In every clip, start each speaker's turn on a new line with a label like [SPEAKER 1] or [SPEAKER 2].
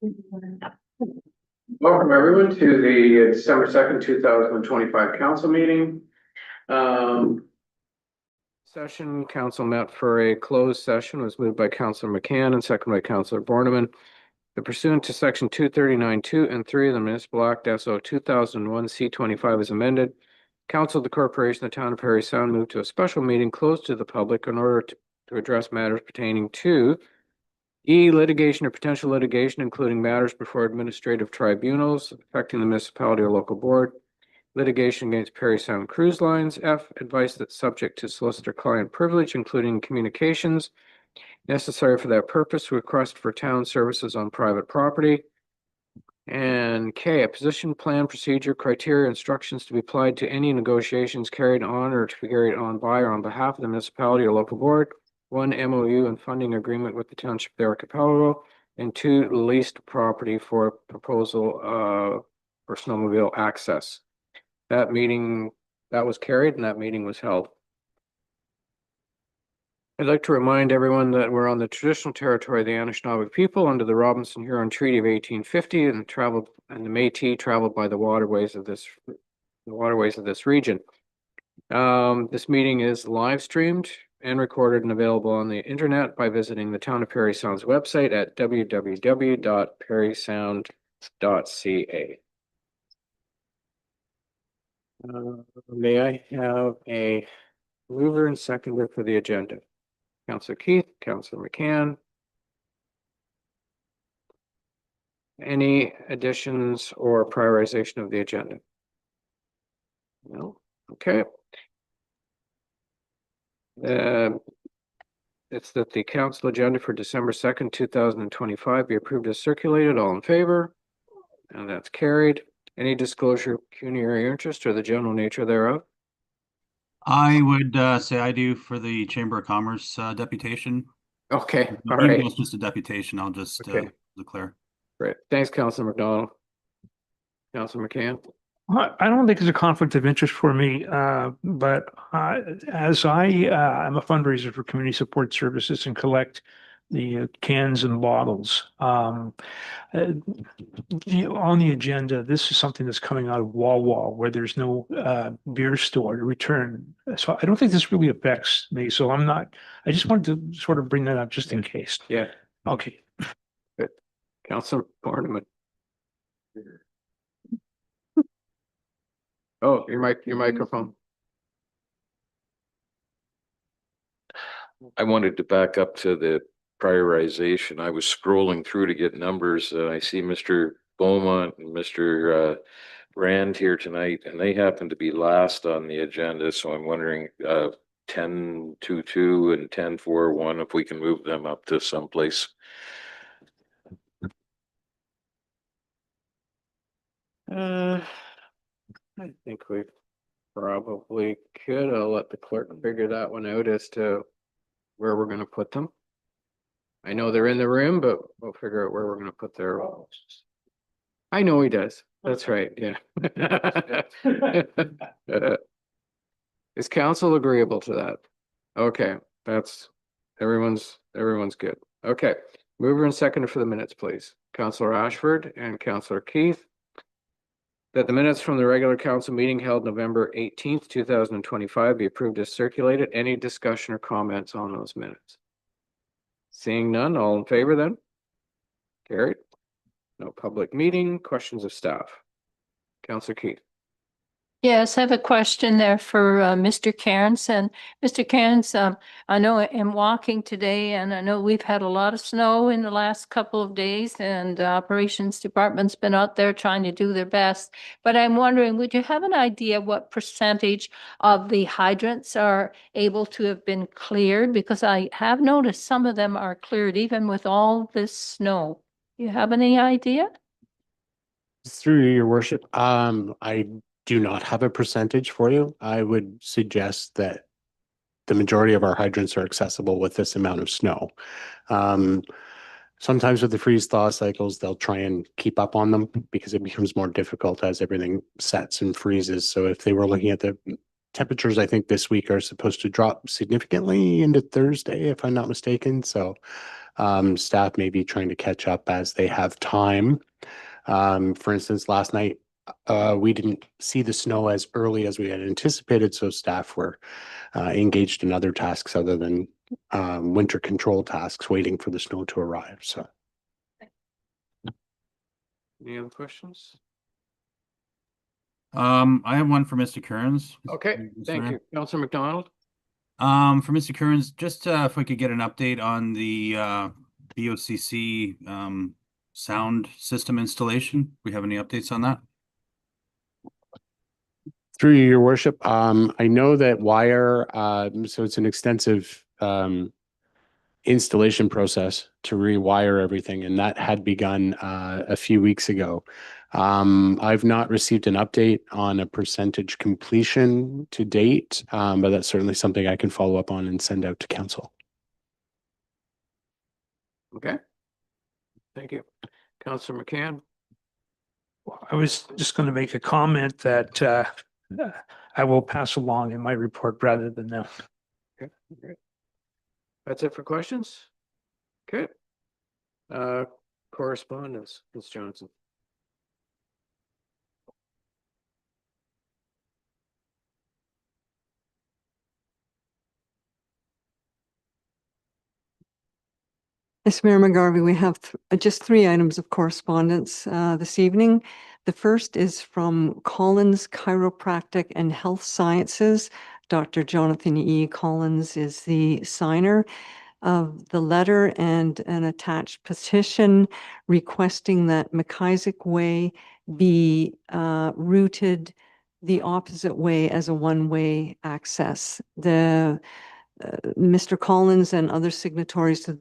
[SPEAKER 1] Welcome everyone to the December 2nd, 2025 council meeting. Session council met for a closed session was moved by Councillor McCann and seconded by Councillor Borneman. The pursuant to section 239(2) and 3 of the Municipal Act SO 2001 C25 is amended. Council of the Corporation of the Town of Parry Sound moved to a special meeting closed to the public in order to address matters pertaining to litigation or potential litigation, including matters before administrative tribunals affecting the municipality or local board, litigation against Parry Sound Cruise Lines. F, advice that's subject to solicitor-client privilege, including communications necessary for that purpose, request for town services on private property. And K, a position, plan, procedure, criteria, instructions to be applied to any negotiations carried on or to be carried on by or on behalf of the municipality or local board. 1, MOU and funding agreement with the Township of Archipelago. And 2, leased property for proposal for snowmobile access. That was carried and that meeting was held. I'd like to remind everyone that we're on the traditional territory of the Anishinaabe people under the Robinson-Huron Treaty of 1850 and the Métis traveled by the waterways of this region. This meeting is live streamed and recorded and available on the internet by visiting the Town of Parry Sound's website at www.parrysound.ca. May I have a mover and seconder for the agenda? Councillor Keith, Councillor McCann. Any additions or prioritization of the agenda? No. Okay. It's that the council agenda for December 2nd, 2025 be approved as circulated. All in favor? And that's carried. Any disclosure of pecuniary interest or the general nature thereof?
[SPEAKER 2] I would say I do for the Chamber of Commerce deputation.
[SPEAKER 1] Okay, all right.
[SPEAKER 2] It's just a deputation. I'll just declare.
[SPEAKER 1] Great. Thanks, Councillor McDonald. Councillor McCann.
[SPEAKER 3] I don't think it's a conflict of interest for me, but as I am a fundraiser for community support services and collect the cans and bottles. On the agenda, this is something that's coming out of Wawa where there's no beer store to return. So I don't think this really affects me. So I just wanted to sort of bring that up just in case.
[SPEAKER 1] Yeah.
[SPEAKER 3] Okay.
[SPEAKER 1] Good. Councillor Borneman. Oh, your microphone.
[SPEAKER 4] I wanted to back up to the prioritization. I was scrolling through to get numbers and I see Mr. Beaumont and Mr. Rand here tonight, and they happen to be last on the agenda. So I'm wondering 10-2-2 and 10-4-1 if we can move them up to someplace.
[SPEAKER 1] I think we probably could. I'll let the clerk figure that one out as to where we're going to put them. I know they're in the room, but we'll figure out where we're going to put their. I know he does. That's right. Yeah. Is council agreeable to that? Okay, that's everyone's good. Okay, mover and seconder for the minutes, please. Councillor Ashford and Councillor Keith. That the minutes from the regular council meeting held November 18th, 2025 be approved as circulated. Any discussion or comments on those minutes? Seeing none, all in favor then? Carried. No public meeting. Questions of staff. Councillor Keith.
[SPEAKER 5] Yes, I have a question there for Mr. Cairns. And Mr. Cairns, I know I'm walking today and I know we've had a lot of snow in the last couple of days and the operations department's been out there trying to do their best. But I'm wondering, would you have an idea what percentage of the hydrants are able to have been cleared? Because I have noticed some of them are cleared even with all this snow. You have any idea?
[SPEAKER 6] Through your worship, I do not have a percentage for you. I would suggest that the majority of our hydrants are accessible with this amount of snow. Sometimes with the freeze thaw cycles, they'll try and keep up on them because it becomes more difficult as everything sets and freezes. So if they were looking at the temperatures, I think this week are supposed to drop significantly into Thursday, if I'm not mistaken. So Staff may be trying to catch up as they have time. For instance, last night, we didn't see the snow as early as we had anticipated, so staff were engaged in other tasks other than winter control tasks, waiting for the snow to arrive. So,
[SPEAKER 1] Any other questions?
[SPEAKER 2] I have one for Mr. Kearns.
[SPEAKER 1] Okay,
[SPEAKER 2] Mr.
[SPEAKER 1] thank
[SPEAKER 2] Mayor.
[SPEAKER 1] you. Counselor McDonald?
[SPEAKER 2] For Mr. Kearns, just if we could get an update on the BOCC sound system installation. We have any updates on that?
[SPEAKER 6] through you, your worship, I know that wire, so it's an extensive installation process to rewire everything, and that had begun a few weeks ago. I've not received an update on a percentage completion to date, but that's certainly something I can follow up on and send out to council.
[SPEAKER 1] Okay. Thank you. Counselor McCann?
[SPEAKER 3] I was just going to make a comment that I will pass along in my report rather than now.
[SPEAKER 1] Okay, great. That's it for questions? Okay. Correspondence, Ms. Johnson.
[SPEAKER 7] Yes, Mayor McGarvey, we have just 3 items of correspondence this evening. The first is from Collins Chiropractic and Health Sciences. Dr. Jonathan E. Collins is the signer of the letter and an attached petition requesting that McIsaac Way be routed the opposite way as a one-way access. Mr. Collins and other signatories to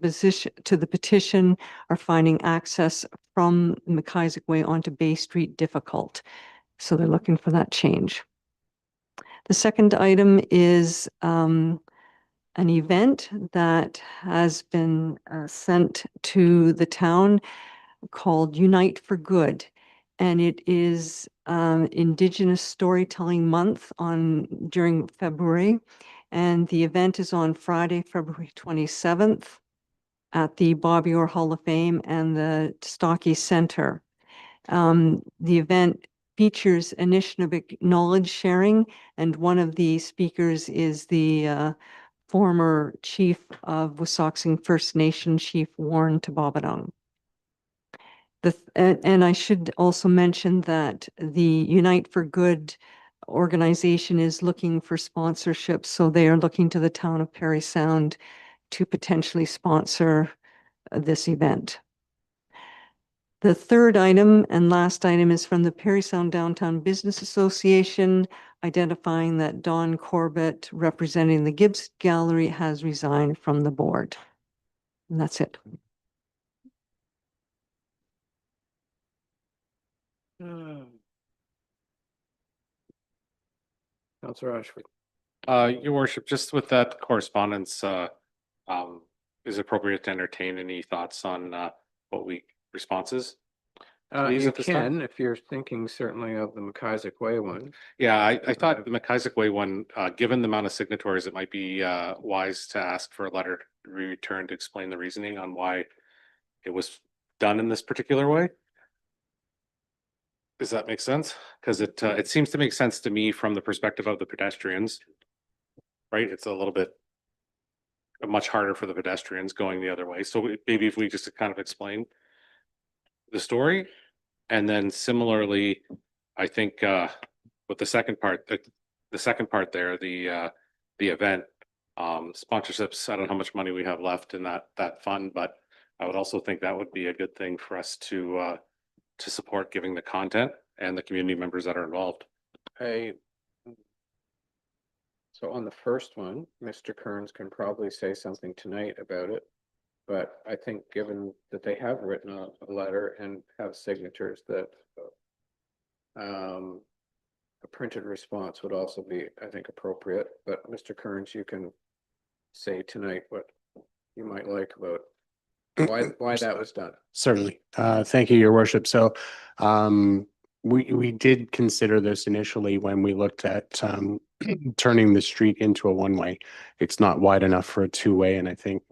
[SPEAKER 7] the petition are finding access from McIsaac Way onto Bay Street difficult. So they're looking for that change. The second item is an event that has been sent to the town called Unite for Good. And it is Indigenous Storytelling Month during February. And the event is on Friday, February 27th at the Bobby Orr Hall of Fame and the Stocky Center. The event features initiative knowledge sharing, and one of the speakers is the former chief of Wissahickon First Nation, Chief Warren Tababadong. And I should also mention that the Unite for Good organization is looking for sponsorships, so they are looking to the town of Parry Sound to potentially sponsor this event. The third item and last item is from the Parry Sound Downtown Business Association, identifying that Don Corbett, representing the Gibbs Gallery, has resigned from the board. And that's it.
[SPEAKER 1] Counselor Ashford.
[SPEAKER 8] Your worship, just with that correspondence, is it appropriate to entertain any thoughts on responses? Please,
[SPEAKER 1] You
[SPEAKER 8] at this time?
[SPEAKER 1] can, if you're thinking certainly of the McIsaac Way one.
[SPEAKER 8] Yeah, I thought the McIsaac Way one, given the amount of signatories, it might be wise to ask for a letter to be returned to explain the reasoning on why it was done in this particular way. Does that make sense? Because it seems to make sense to me from the perspective of the pedestrians. Right? It's a little bit much harder for the pedestrians going the other way. So maybe if we just kind of explain the story, and then similarly, I think with the second part, the second part there, the event sponsorships. I don't know how much money we have left in that fund, but I would also think that would be a good thing for us to support, giving the content and the community members that are involved.
[SPEAKER 1] So on the first one, Mr. Kearns can probably say something tonight about it. But I think given that they have written a letter and have signatures, that a printed response would also be, I think, appropriate. But Mr. Kearns, you can say tonight what you might like about why that was done.
[SPEAKER 6] Certainly. Thank you, your worship. So we did consider this initially when we looked at turning the street into a one-way. It's not wide enough for a two-way, and I think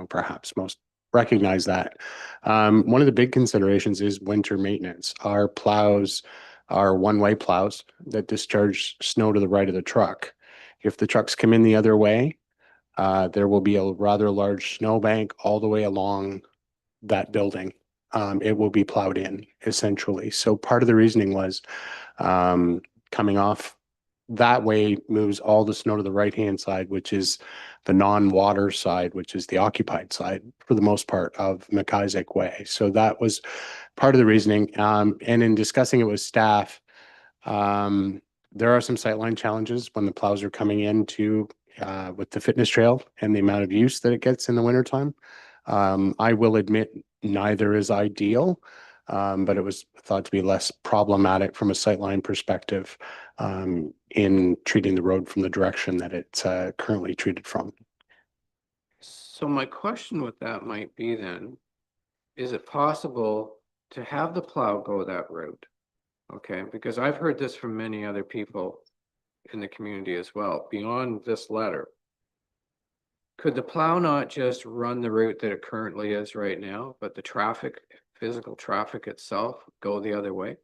[SPEAKER 6] perhaps most recognize that. One of the big considerations is winter maintenance. Our plows are one-way plows that discharge snow to the right of the truck. If the trucks come in the other way, there will be a rather large snowbank all the way along that building. It will be plowed in essentially. So part of the reasoning was coming off that way moves all the snow to the right-hand side, which is the non-water side, which is the occupied side for the most part of McIsaac Way. So that was part of the reasoning. And in discussing it with staff, there are some sightline challenges when the plows are coming into with the fitness trail and the amount of use that it gets in the wintertime. I will admit neither is ideal, but it was thought to be less problematic from a sightline perspective in treating the road from the direction that it's currently treated from.
[SPEAKER 1] So my question with that might be then, is it possible to have the plow go that route? Okay, because I've heard this from many other people in the community as well, beyond this letter. Could the plow not just run the route that it currently is right now, but the traffic, physical traffic itself go the other way?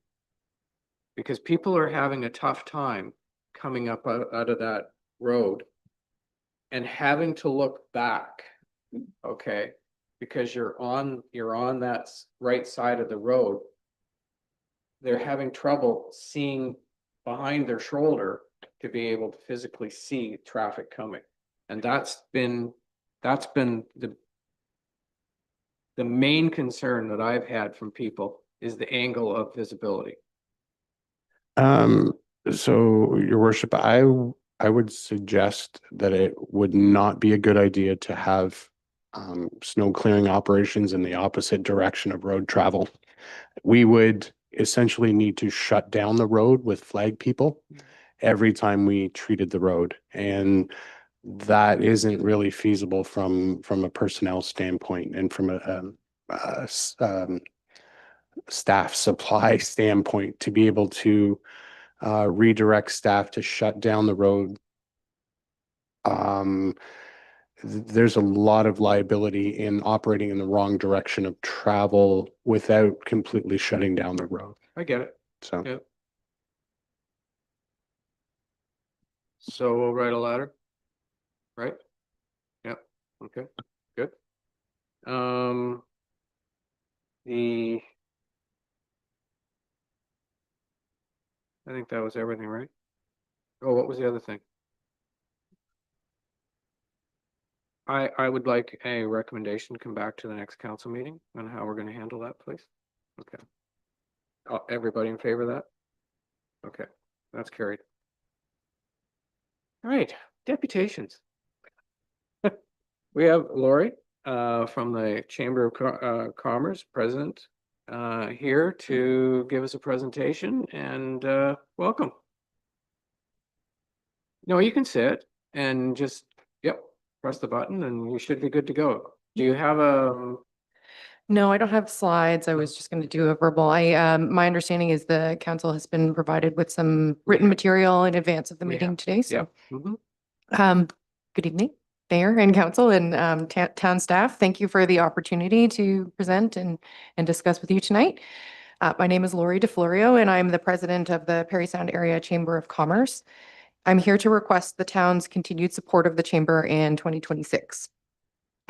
[SPEAKER 1] Because people are having a tough time coming up out of that road and having to look back, okay? Because you're on that right side of the road. They're having trouble seeing behind their shoulder to be able to physically see traffic coming. And that's been the main concern that I've had from people is the angle of visibility.
[SPEAKER 6] So your worship, I would suggest that it would not be a good idea to have snow clearing operations in the opposite direction of road travel. We would essentially need to shut down the road with flag people every time we treated the road. And that isn't really feasible from a personnel standpoint and from a staff supply standpoint to be able to redirect staff to shut down the road. There's a lot of liability in operating in the wrong direction of travel without completely shutting down the road.
[SPEAKER 1] I get it.
[SPEAKER 6] So
[SPEAKER 1] Yeah. So we'll write a letter, right? Yep. Okay, good. I think that was everything, right? Oh, what was the other thing? I would like a recommendation to come back to the next council meeting on how we're going to handle that, please. Okay. Everybody in favor of that? Okay, that's carried. All right, deputations. We have Lori from the Chamber of Commerce, President, here to give us a presentation, and welcome. No, you can sit and just, yep, press the button and you should be good to go. Do you have a,
[SPEAKER 9] No, I don't have slides. I was just going to do a verbal. My understanding is the council has been provided with some written material in advance of the
[SPEAKER 1] We
[SPEAKER 9] meeting
[SPEAKER 1] have.
[SPEAKER 9] today. So,
[SPEAKER 1] Mhm.
[SPEAKER 9] good evening, Mayor and council and town staff. Thank you for the opportunity to present and discuss with you tonight. My name is Lori DeFlorio, and I'm the president of the Parry Sound Area Chamber of Commerce. I'm here to request the town's continued support of the chamber in 2026.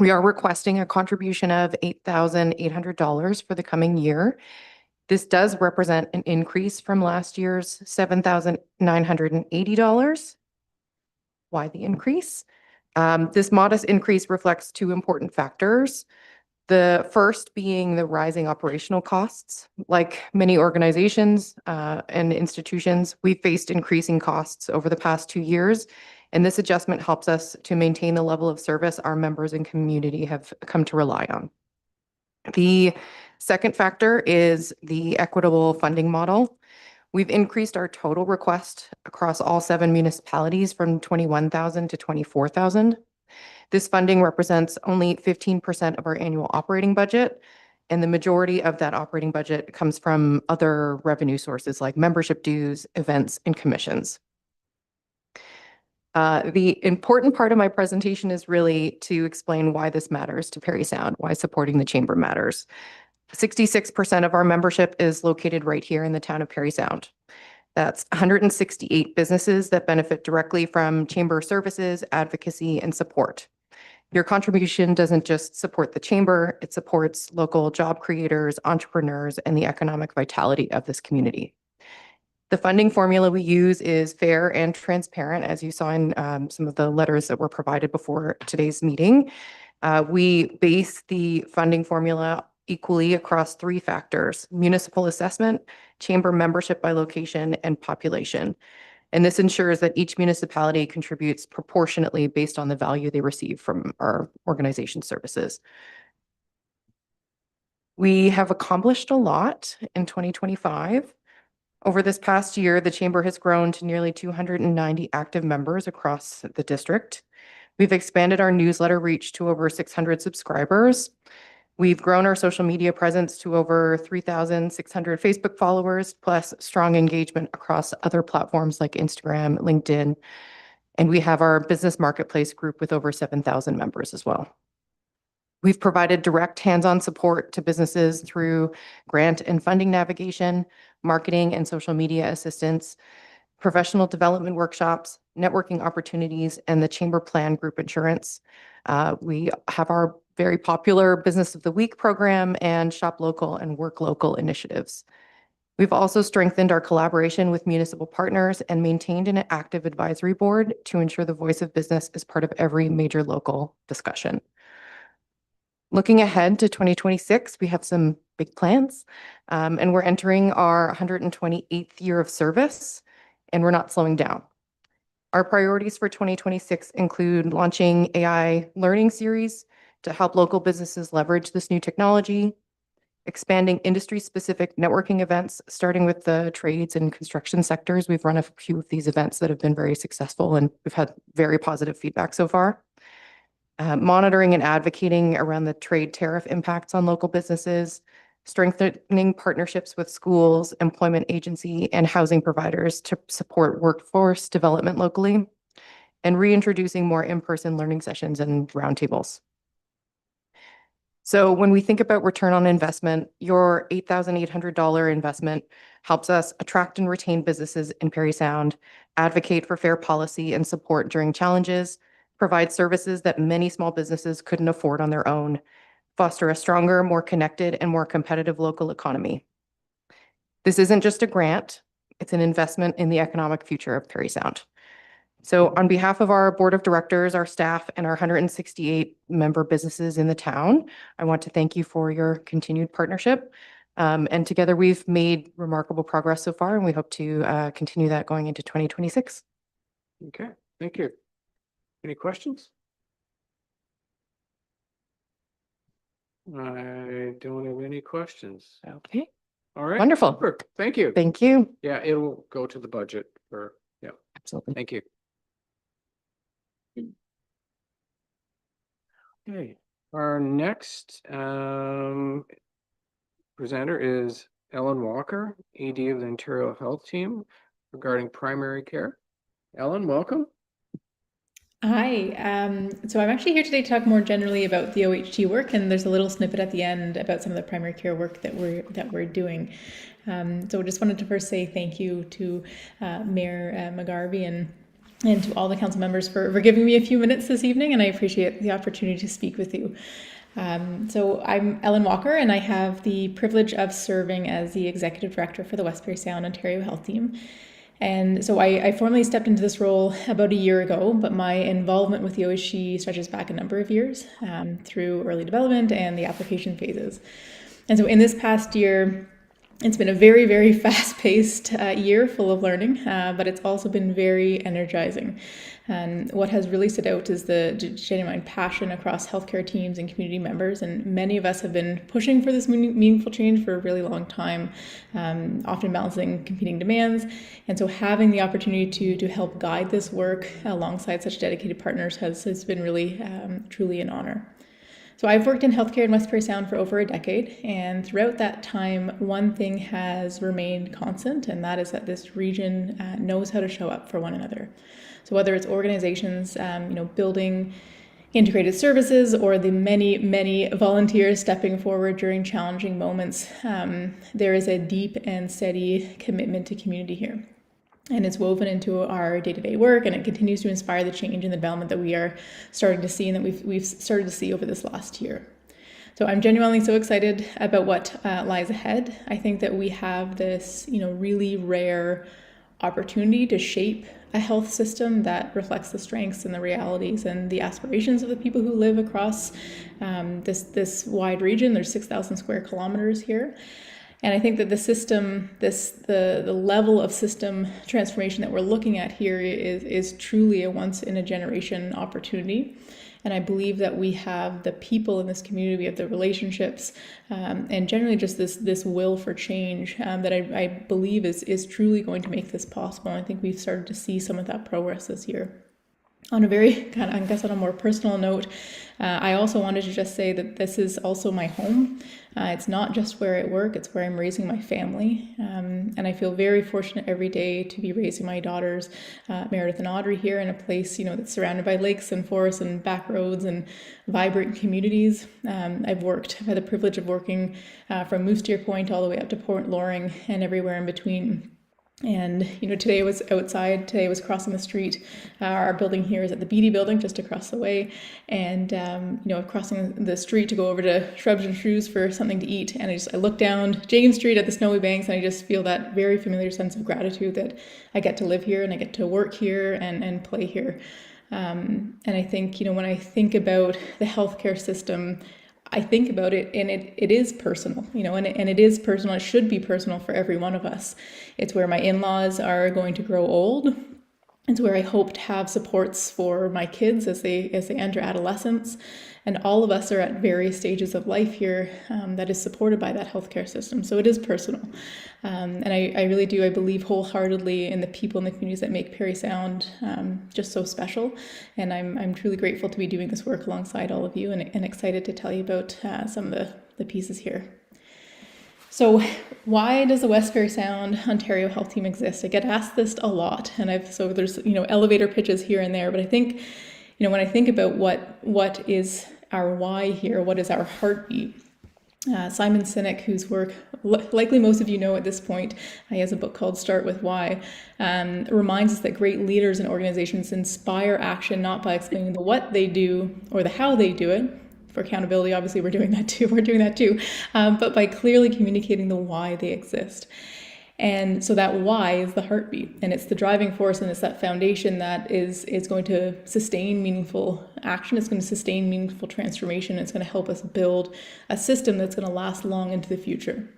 [SPEAKER 9] We are requesting a contribution of $8,800 for the coming year. This does represent an increase from last year's $7,980. Why the increase? This modest increase reflects two important factors. The first being the rising operational costs. Like many organizations and institutions, we've faced increasing costs over the past 2 years, and this adjustment helps us to maintain the level of service our members and community have come to rely on. The second factor is the equitable funding model. We've increased our total request across all 7 municipalities from 21,000 to 24,000. This funding represents only 15% of our annual operating budget, and the majority of that operating budget comes from other revenue sources like membership dues, events, and commissions. The important part of my presentation is really to explain why this matters to Parry Sound, why supporting the chamber matters. 66% of our membership is located right here in the town of Parry Sound. That's 168 businesses that benefit directly from chamber services, advocacy, and support. Your contribution doesn't just support the chamber, it supports local job creators, entrepreneurs, and the economic vitality of this community. The funding formula we use is fair and transparent, as you saw in some of the letters that were provided before today's meeting. We base the funding formula equally across 3 factors: municipal assessment, chamber membership by location, and population. And this ensures that each municipality contributes proportionately based on the value they receive from our organization services. We have accomplished a lot in 2025. Over this past year, the chamber has grown to nearly 290 active members across the district. We've expanded our newsletter reach to over 600 subscribers. We've grown our social media presence to over 3,600 Facebook followers, plus strong engagement across other platforms like Instagram, LinkedIn, and we have our business marketplace group with over 7,000 members as well. We've provided direct hands-on support to businesses through grant and funding navigation, marketing and social media assistance, professional development workshops, networking opportunities, and the Chamber Plan Group Insurance. We have our very popular Business of the Week program and Shop Local and Work Local initiatives. We've also strengthened our collaboration with municipal partners and maintained an active advisory board to ensure the voice of business is part of every major local discussion. Looking ahead to 2026, we have some big plans, and we're entering our 128th year of service, and we're not slowing down. Our priorities for 2026 include launching AI learning series to help local businesses leverage this new technology, expanding industry-specific networking events, starting with the trades and construction sectors. We've run a few of these events that have been very successful, and we've had very positive feedback so far. Monitoring and advocating around the trade tariff impacts on local businesses, strengthening partnerships with schools, employment agency, and housing providers to support workforce development locally, and reintroducing more in-person learning sessions and roundtables. So when we think about return on investment, your $8,800 investment helps us attract and retain businesses in Parry Sound, advocate for fair policy and support during challenges, provide services that many small businesses couldn't afford on their own, foster a stronger, more connected, and more competitive local economy. This isn't just a grant, it's an investment in the economic future of Parry Sound. So on behalf of our board of directors, our staff, and our 168 member businesses in the town, I want to thank you for your continued partnership. And together we've made remarkable progress so far, and we hope to continue that going into 2026.
[SPEAKER 1] Okay, thank you. Any questions? I don't have any questions.
[SPEAKER 9] Okay,
[SPEAKER 1] All right.
[SPEAKER 9] Wonderful.
[SPEAKER 1] Super. Thank you.
[SPEAKER 9] thank you.
[SPEAKER 1] Yeah, it'll go to the budget for, yeah,
[SPEAKER 9] Absolutely.
[SPEAKER 1] thank you. Okay, our next presenter is Ellen Walker, ED of the Ontario Health Team regarding primary care. Ellen, welcome.
[SPEAKER 10] Hi, so I'm actually here today to talk more generally about the OHT work, and there's a little snippet at the end about some of the primary care work that we're doing. So just wanted to first say thank you to Mayor McGarvey and to all the council members for giving me a few minutes this evening, and I appreciate the opportunity to speak with you. So I'm Ellen Walker, and I have the privilege of serving as the Executive Director for the West Parry Sound Ontario Health Team. And so I formally stepped into this role about a year ago, but my involvement with the OHT stretches back a number of years through early development and the application phases. And so in this past year, it's been a very, very fast-paced year full of learning, but it's also been very energizing. And what has really stood out is the genuine passion across healthcare teams and community members. And many of us have been pushing for this meaningful change for a really long time, often balancing competing demands. And so having the opportunity to help guide this work alongside such dedicated partners has been really, truly an honor. So I've worked in healthcare in West Parry Sound for over a decade, and throughout that time, one thing has remained constant, and that is that this region knows how to show up for one another. So whether it's organizations, building integrated services, or the many, many volunteers stepping forward during challenging moments, there is a deep and steady commitment to community here. And it's woven into our day-to-day work, and it continues to inspire the change and the development that we are starting to see and that we've started to see over this last year. So I'm genuinely so excited about what lies ahead. I think that we have this, really rare opportunity to shape a health system that reflects the strengths and the realities and the aspirations of the people who live across this wide region. There's 6,000 square kilometers here. And I think that the system, the level of system transformation that we're looking at here is truly a once-in-a-generation opportunity. And I believe that we have the people in this community, we have the relationships, and generally just this will for change that I believe is truly going to make this possible. And I think we've started to see some of that progress this year. On a very, I guess on a more personal note, I also wanted to just say that this is also my home. It's not just where I work, it's where I'm raising my family. And I feel very fortunate every day to be raising my daughters, Meredith and Audrey, here in a place, that's surrounded by lakes and forests and back roads and vibrant communities. I've had the privilege of working from Moose Deer Point all the way up to Port Loring and everywhere in between. And, today I was outside, today I was crossing the street. Our building here is at the Beatty building, just across the way. And, crossing the street to go over to Shrubs and Shrews for something to eat. And I look down James Street at the snowy banks, and I just feel that very familiar sense of gratitude that I get to live here and I get to work here and play here. And I think, when I think about the healthcare system, I think about it and it is personal, and it is personal. It should be personal for every one of us. It's where my in-laws are going to grow old. It's where I hope to have supports for my kids as they enter adolescence. And all of us are at various stages of life here that is supported by that healthcare system. So it is personal. And I really do, I believe wholeheartedly in the people in the communities that make Parry Sound just so special. And I'm truly grateful to be doing this work alongside all of you and excited to tell you about some of the pieces here. So why does the West Parry Sound Ontario Health Team exist? I get asked this a lot, and there's elevator pitches here and there, but I think when I think about what is our why here, what is our heartbeat, Simon Sinek, whose work likely most of you know at this point, he has a book called Start With Why, reminds us that great leaders and organizations inspire action not by explaining the what they do or the how they do it. For accountability, obviously we're doing that too, but by clearly communicating the why they exist. And so that why is the heartbeat, and it's the driving force, and it's that foundation that is going to sustain meaningful action. It's going to sustain meaningful transformation. It's going to help us build a system that's going to last long into the future.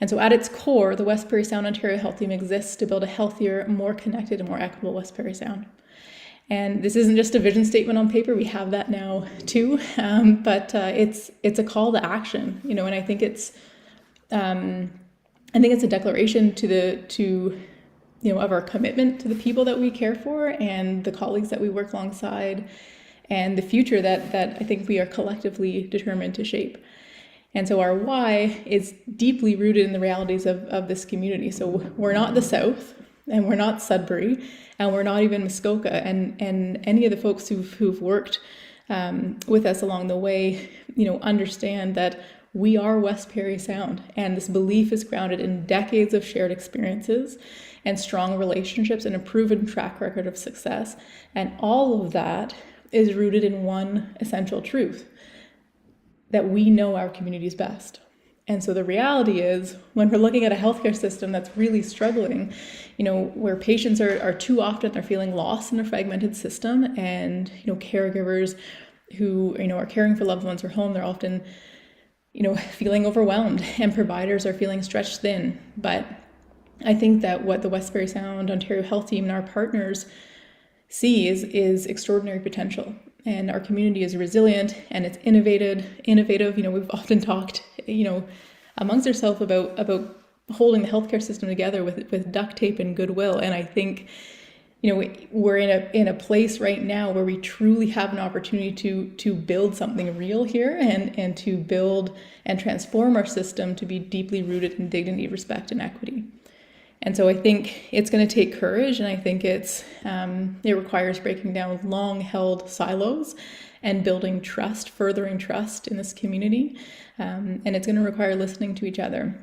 [SPEAKER 10] And so at its core, the West Parry Sound Ontario Health Team exists to build a healthier, more connected, and more equitable West Parry Sound. And this isn't just a vision statement on paper. We have that now too, but it's a call to action, and I think it's a declaration of our commitment to the people that we care for and the colleagues that we work alongside, and the future that I think we are collectively determined to shape. And so our why is deeply rooted in the realities of this community. So we're not the South, and we're not Sudbury, and we're not even Muskoka, and any of the folks who've worked with us along the way, understand that we are West Parry Sound, and this belief is grounded in decades of shared experiences and strong relationships and a proven track record of success. And all of that is rooted in one essential truth, that we know our communities best. And so the reality is, when we're looking at a healthcare system that's really struggling, where patients are too often, they're feeling lost in a fragmented system, and, caregivers who, are caring for loved ones who are home, they're often, feeling overwhelmed, and providers are feeling stretched thin. But I think that what the West Parry Sound Ontario Health Team and our partners see is extraordinary potential. And our community is resilient and it's innovative. We've often talked, amongst ourselves about holding the healthcare system together with duct tape and goodwill. And I think we're in a place right now where we truly have an opportunity to build something real here and to build and transform our system to be deeply rooted in dignity, respect, and equity. And so I think it's going to take courage, and I think it requires breaking down long-held silos and building trust, furthering trust in this community. And it's going to require listening to each other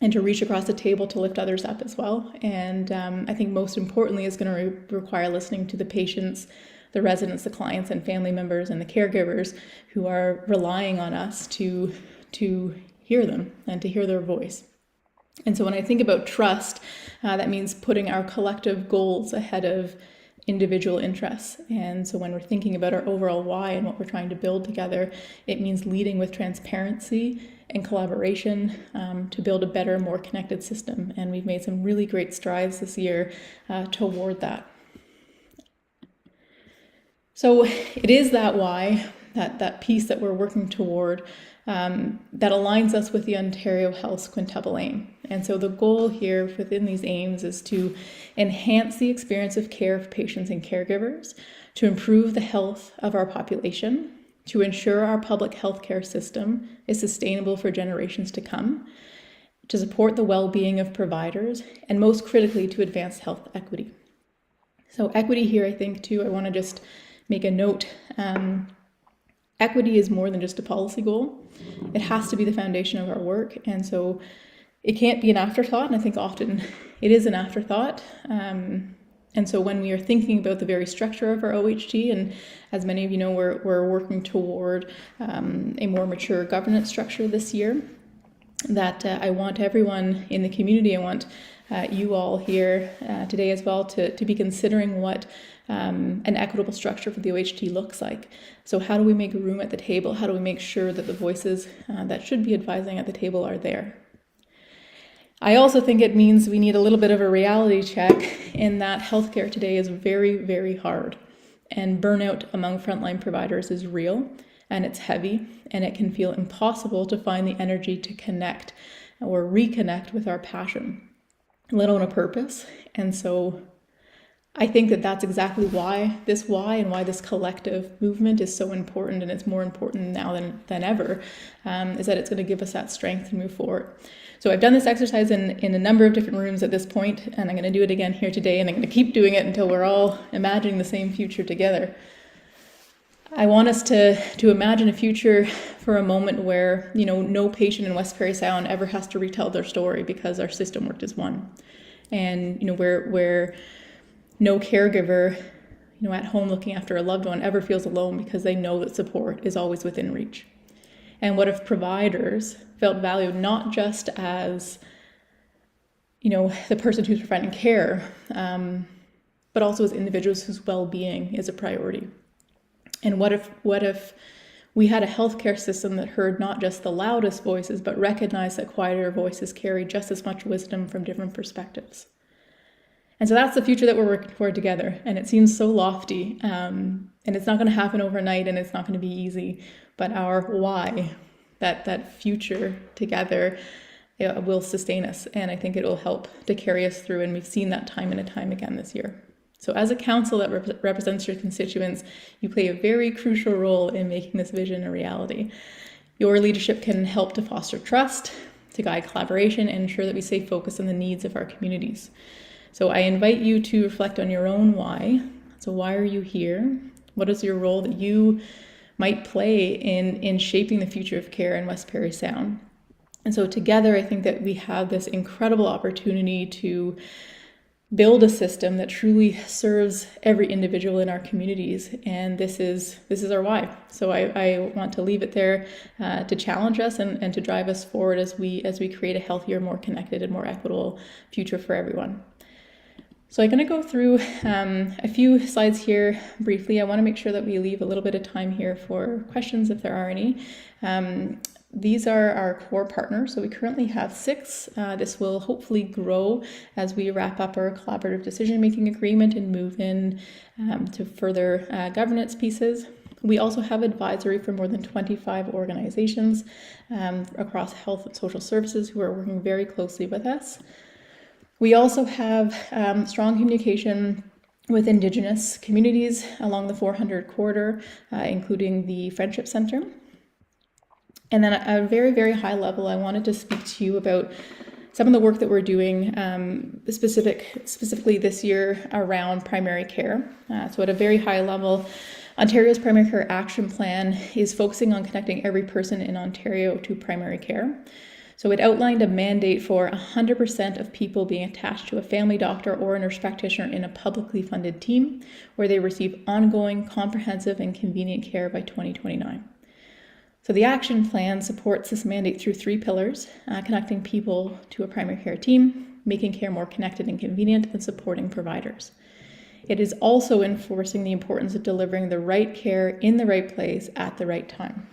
[SPEAKER 10] and to reach across the table to lift others up as well. And I think most importantly, it's going to require listening to the patients, the residents, the clients, and family members, and the caregivers who are relying on us to hear them and to hear their voice. And so when I think about trust, that means putting our collective goals ahead of individual interests. And so when we're thinking about our overall why and what we're trying to build together, it means leading with transparency and collaboration to build a better, more connected system. And we've made some really great strides this year toward that. So it is that why, that piece that we're working toward, that aligns us with the Ontario Health's quintuple aim. And so the goal here within these aims is to enhance the experience of care of patients and caregivers, to improve the health of our population, to ensure our public healthcare system is sustainable for generations to come, to support the well-being of providers, and most critically, to advance health equity. So equity here, I think, too, I want to just make a note. Equity is more than just a policy goal. It has to be the foundation of our work. And so it can't be an afterthought. And I think often it is an afterthought. And so when we are thinking about the very structure of our OHT, and as many of you know, we're working toward a more mature governance structure this year, that I want everyone in the community, I want you all here today as well to be considering what an equitable structure for the OHT looks like. So how do we make room at the table? How do we make sure that the voices that should be advising at the table are there? I also think it means we need a little bit of a reality check in that healthcare today is very, very hard, and burnout among frontline providers is real, and it's heavy, and it can feel impossible to find the energy to connect or reconnect with our passion, let alone a purpose. And so I think that that's exactly why this collective movement is so important, and it's more important now than ever, is that it's going to give us that strength to move forward. So I've done this exercise in a number of different rooms at this point, and I'm going to do it again here today, and I'm going to keep doing it until we're all imagining the same future together. I want us to imagine a future for a moment where, no patient in West Parry Sound ever has to retell their story because our system worked as one. And, where no caregiver, at home looking after a loved one ever feels alone because they know that support is always within reach. And what if providers felt valued not just as, the person who's providing care, but also as individuals whose well-being is a priority? And what if we had a healthcare system that heard not just the loudest voices, but recognized that quieter voices carry just as much wisdom from different perspectives? And so that's the future that we're working toward together. And it seems so lofty, and it's not going to happen overnight, and it's not going to be easy. But our why, that future together, will sustain us. And I think it will help to carry us through. And we've seen that time and time again this year. So as a council that represents your constituents, you play a very crucial role in making this vision a reality. Your leadership can help to foster trust, to guide collaboration, and ensure that we stay focused on the needs of our communities. So I invite you to reflect on your own why. So why are you here? What is your role that you might play in shaping the future of care in West Parry Sound? And so together, I think that we have this incredible opportunity to build a system that truly serves every individual in our communities. And this is our why. So I want to leave it there to challenge us and to drive us forward as we create a healthier, more connected, and more equitable future for everyone. So I'm going to go through a few slides here briefly. I want to make sure that we leave a little bit of time here for questions if there are any. These are our core partners. So we currently have 6. This will hopefully grow as we wrap up our collaborative decision-making agreement and move in to further governance pieces. We also have advisory for more than 25 organizations across health and social services who are working very closely with us. We also have strong communication with Indigenous communities along the 400 corridor, including the Friendship Center. And then at a very, very high level, I wanted to speak to you about some of the work that we're doing specifically this year around primary care. So at a very high level, Ontario's Primary Care Action Plan is focusing on connecting every person in Ontario to primary care. So it outlined a mandate for 100% of people being attached to a family doctor or a nurse practitioner in a publicly funded team, where they receive ongoing, comprehensive, and convenient care by 2029. So the action plan supports this mandate through 3 pillars: connecting people to a primary care team, making care more connected and convenient, and supporting providers. It is also enforcing the importance of delivering the right care in the right place at the right time.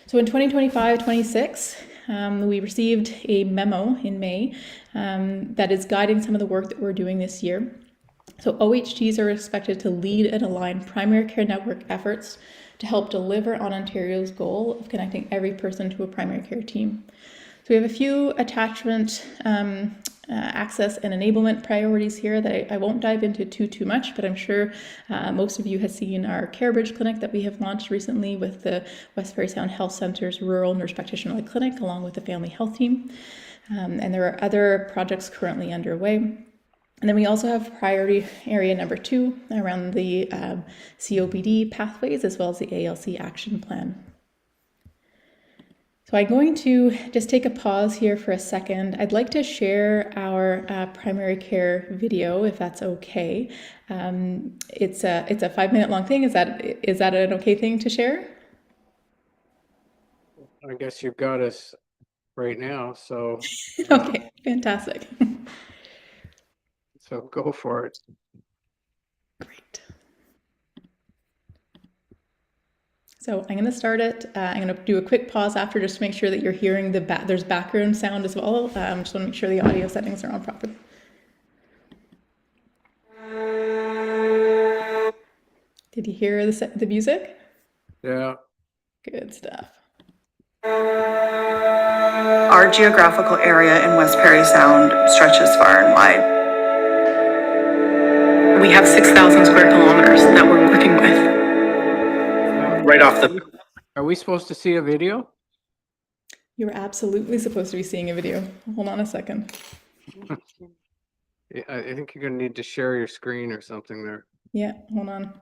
[SPEAKER 10] So in 2025-26, we received a memo in May that is guiding some of the work that we're doing this year. So OHTs are expected to lead and align primary care network efforts to help deliver on Ontario's goal of connecting every person to a primary care team. So we have a few attachment access and enablement priorities here that I won't dive into too much, but I'm sure most of you have seen our CareBridge clinic that we have launched recently with the West Parry Sound Health Centre's Rural Nurse Practitioner Clinic, along with the Family Health Team. And there are other projects currently underway. And then we also have priority area number 2 around the COPD pathways, as well as the ALC action plan. So I'm going to just take a pause here for a second. I'd like to share our primary care video, if that's okay. It's a 5-minute long thing. Is that an okay thing to share?
[SPEAKER 1] I guess you've got us right now, so.
[SPEAKER 10] Okay, fantastic.
[SPEAKER 1] So go for it.
[SPEAKER 10] Great. So I'm going to start it. I'm going to do a quick pause after just to make sure that you're hearing there's background sound as well. Just want to make sure the audio settings are on properly. Did you hear the music?
[SPEAKER 1] Yeah.
[SPEAKER 10] Good stuff.
[SPEAKER 11] Our geographical area in West Parry Sound stretches far and wide. We have 6,000 square kilometers that we're working with. Right off the...
[SPEAKER 1] Are we supposed to see a video?
[SPEAKER 10] You're absolutely supposed to be seeing a video. Hold on a second.
[SPEAKER 1] I think you're going to need to share your screen or something there.
[SPEAKER 10] Yeah, hold on.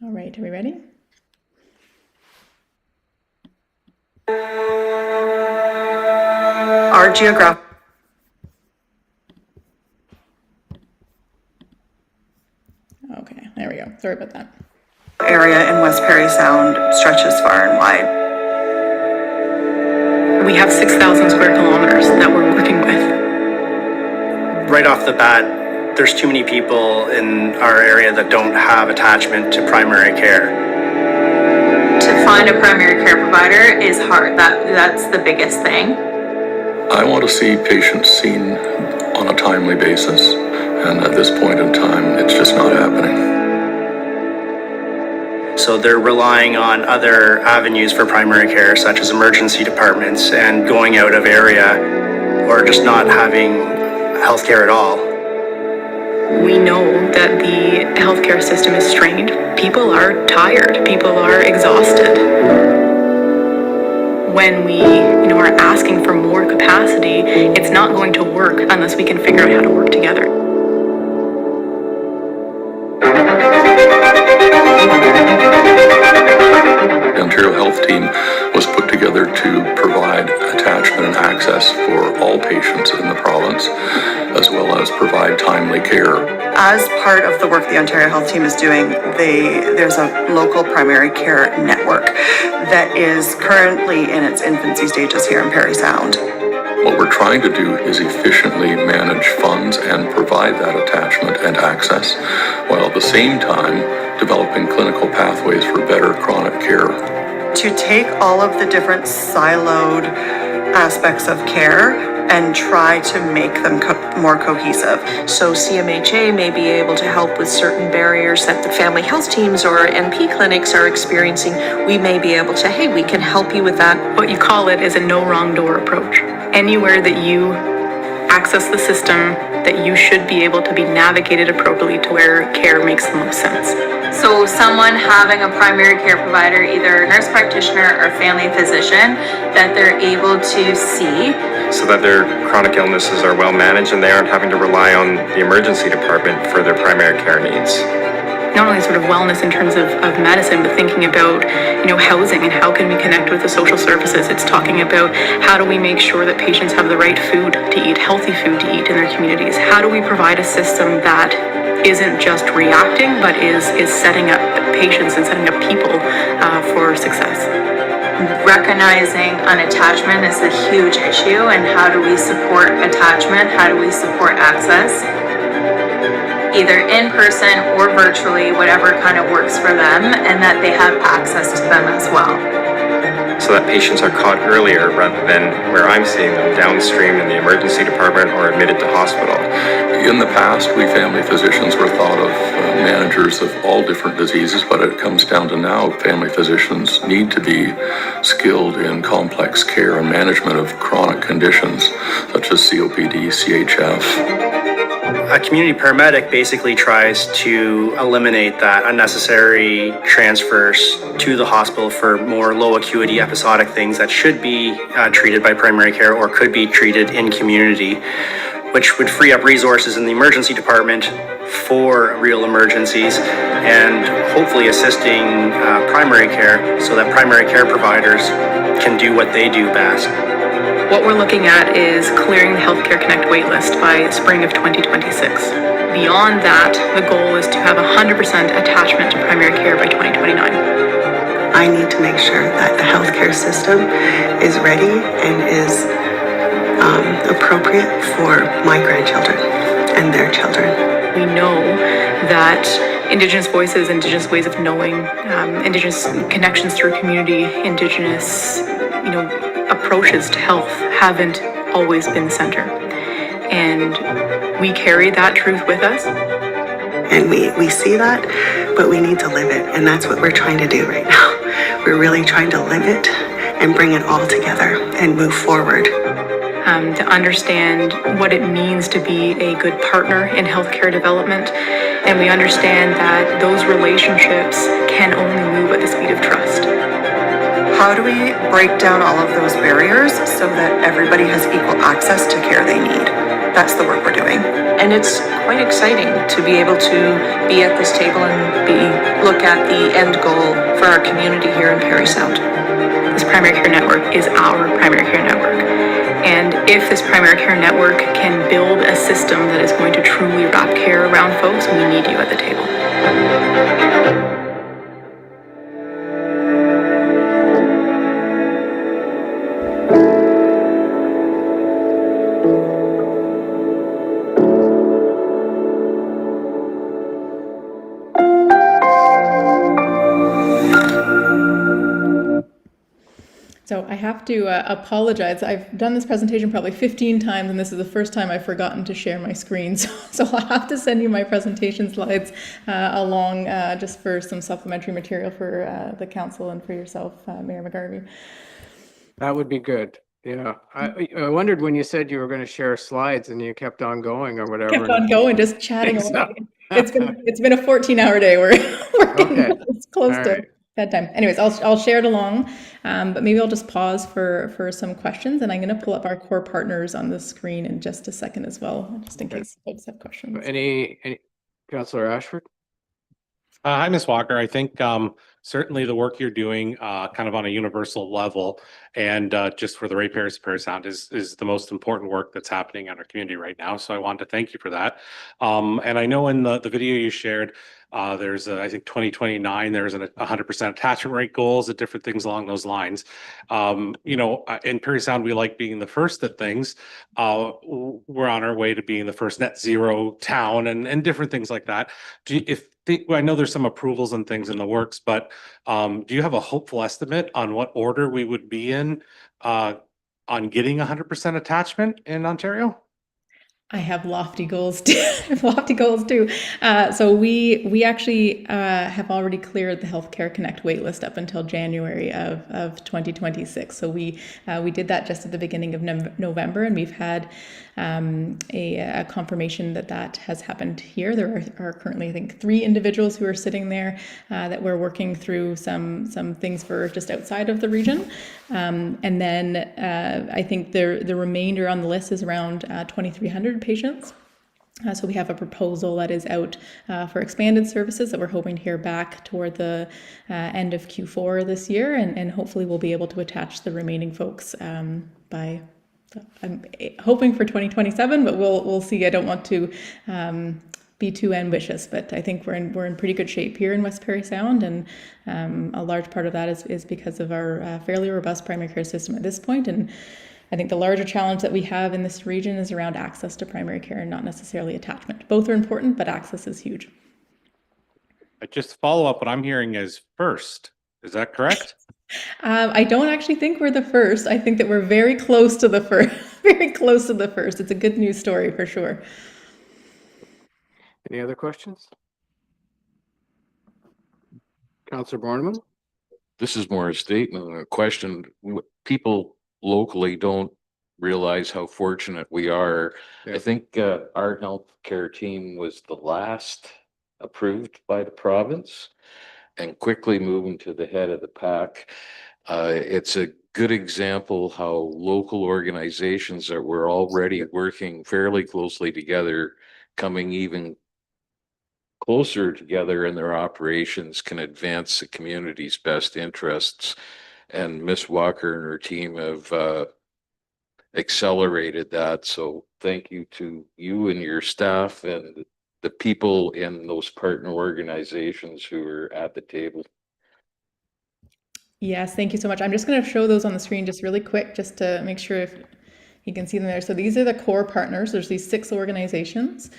[SPEAKER 10] All right, are we ready?
[SPEAKER 11] Our geographical...
[SPEAKER 10] Okay, there we go. Sorry about that.
[SPEAKER 11] Area in West Parry Sound stretches far and wide. We have 6,000 square kilometers that we're working with. Right off the bat, there's too many people in our area that don't have attachment to primary care.
[SPEAKER 12] To find a primary care provider is hard. That's the biggest thing.
[SPEAKER 13] I want to see patients seen on a timely basis, and at this point in time, it's just not happening.
[SPEAKER 11] So they're relying on other avenues for primary care, such as emergency departments, and going out of area, or just not having healthcare at all.
[SPEAKER 12] We know that the healthcare system is strained. People are tired. People are exhausted. When we, are asking for more capacity, it's not going to work unless we can figure out how to work together.
[SPEAKER 13] The Ontario Health Team was put together to provide attachment and access for all patients in the province, as well as provide timely care.
[SPEAKER 11] As part of the work the Ontario Health Team is doing, there's a local primary care network that is currently in its infancy stages here in Parry Sound.
[SPEAKER 13] What we're trying to do is efficiently manage funds and provide that attachment and access, while at the same time developing clinical pathways for better chronic care.
[SPEAKER 11] To take all of the different siloed aspects of care and try to make them more cohesive.
[SPEAKER 12] So CMHA may be able to help with certain barriers that the family health teams or NP clinics are experiencing. We may be able to, hey, we can help you with that. What you call it is a no wrong door approach. anywhere that you access the system, that you should be able to be navigated appropriately to where care makes the most sense.
[SPEAKER 14] So someone having a primary care provider, either a nurse practitioner or family physician, that they're able to see.
[SPEAKER 15] So that their chronic illnesses are well managed and they aren't having to rely on the emergency department for their primary care needs.
[SPEAKER 12] Not only sort of wellness in terms of medicine, but thinking about, housing and how can we connect with the social services. It's talking about how do we make sure that patients have the right food to eat, healthy food to eat in their communities. How do we provide a system that isn't just reacting, but is setting up patients and setting up people for success.
[SPEAKER 14] Recognizing unattachment is a huge issue, and how do we support attachment? How do we support access? Either in person or virtually, whatever kind of works for them, and that they have access to them as well.
[SPEAKER 15] So that patients are caught earlier rather than where I'm seeing them downstream in the emergency department or admitted to hospital.
[SPEAKER 13] In the past, we family physicians were thought of managers of all different diseases, but it comes down to now family physicians need to be skilled in complex care and management of chronic conditions such as COPD, CHF.
[SPEAKER 11] A community paramedic basically tries to eliminate that unnecessary transfers to the hospital for more low acuity episodic things that should be treated by primary care or could be treated in community, which would free up resources in the emergency department for real emergencies and hopefully assisting primary care so that primary care providers can do what they do best.
[SPEAKER 12] What we're looking at is clearing the Healthcare Connect waitlist by spring of 2026. Beyond that, the goal is to have 100% attachment to primary care by 2029.
[SPEAKER 16] I need to make sure that the healthcare system is ready and is appropriate for my grandchildren and their children.
[SPEAKER 12] We know that Indigenous voices, Indigenous ways of knowing, Indigenous connections through community, Indigenous, approaches to health haven't always been the center. And we carry that truth with us.
[SPEAKER 16] And we see that, but we need to live it. And that's what we're trying to do right now. We're really trying to live it and bring it all together and move forward.
[SPEAKER 12] To understand what it means to be a good partner in healthcare development. And we understand that those relationships can only move at the speed of trust.
[SPEAKER 17] How do we break down all of those barriers so that everybody has equal access to care they need? That's the work we're doing.
[SPEAKER 18] And it's quite exciting to be able to be at this table and look at the end goal for our community here in Parry Sound.
[SPEAKER 12] This primary care network is our primary care network. And if this primary care network can build a system that is going to truly wrap care around folks, we need you at the table.
[SPEAKER 10] So I have to apologize. I've done this presentation probably 15 times, and this is the first time I've forgotten to share my screen. So I'll have to send you my presentation slides along just for some supplementary material for the council and for yourself, Mayor McGarvey.
[SPEAKER 1] That would be good. Yeah. I wondered when you said you were going to share slides and you kept on going or whatever.
[SPEAKER 10] Kept on going, just chatting away. It's been a 14-hour day. We're getting close to bedtime. Anyways, I'll share it along, but maybe I'll just pause for some questions, and I'm going to pull up our core partners on the screen in just a second as well, just in case folks have questions.
[SPEAKER 1] Any Councillor Ashford?
[SPEAKER 8] Hi, Ms. Walker. I think certainly the work you're doing kind of on a universal level and just for the ratepayers of Parry Sound is the most important work that's happening in our community right now. So I want to thank you for that. And I know in the video you shared, there's I think 2029, there's a 100% attachment rate goals and different things along those lines. In Parry Sound, we like being the first at things. We're on our way to being the first net zero town and different things like that. I know there's some approvals and things in the works, but do you have a hopeful estimate on what order we would be in on getting 100% attachment in Ontario?
[SPEAKER 10] I have lofty goals too. Lofty goals too. So we actually have already cleared the Healthcare Connect waitlist up until January of 2026. So we did that just at the beginning of November, and we've had a confirmation that has happened here. There are currently, I think, 3 individuals who are sitting there that we're working through some things for just outside of the region. And then I think the remainder on the list is around 2,300 patients. So we have a proposal that is out for expanded services that we're hoping to hear back toward the end of Q4 this year, and hopefully we'll be able to attach the remaining folks by. I'm hoping for 2027, but we'll see. I don't want to be too ambitious, but I think we're in pretty good shape here in West Parry Sound, and a large part of that is because of our fairly robust primary care system at this point. And I think the larger challenge that we have in this region is around access to primary care and not necessarily attachment. Both are important, but access is huge.
[SPEAKER 8] I just follow up. What I'm hearing is first. Is that correct?
[SPEAKER 10] I don't actually think we're the first. I think that we're very close to the first. Very close to the first. It's a good news story for sure.
[SPEAKER 1] Any other questions? Councillor Borneman?
[SPEAKER 4] This is more a statement than a question. People locally don't realize how fortunate we are.
[SPEAKER 1] Yeah.
[SPEAKER 4] I think our healthcare team was the last approved by the province and quickly moving to the head of the pack. It's a good example how local organizations that were already working fairly closely together, coming even closer together in their operations, can advance the community's best interests. And Miss Walker and her team have accelerated that. So thank you to you and your staff and the people in those partner organizations who are at the table.
[SPEAKER 10] Yes, thank you so much. I'm just going to show those on the screen just really quick, just to make sure if you can see them there. So these are the core partners. There's these 6 organizations.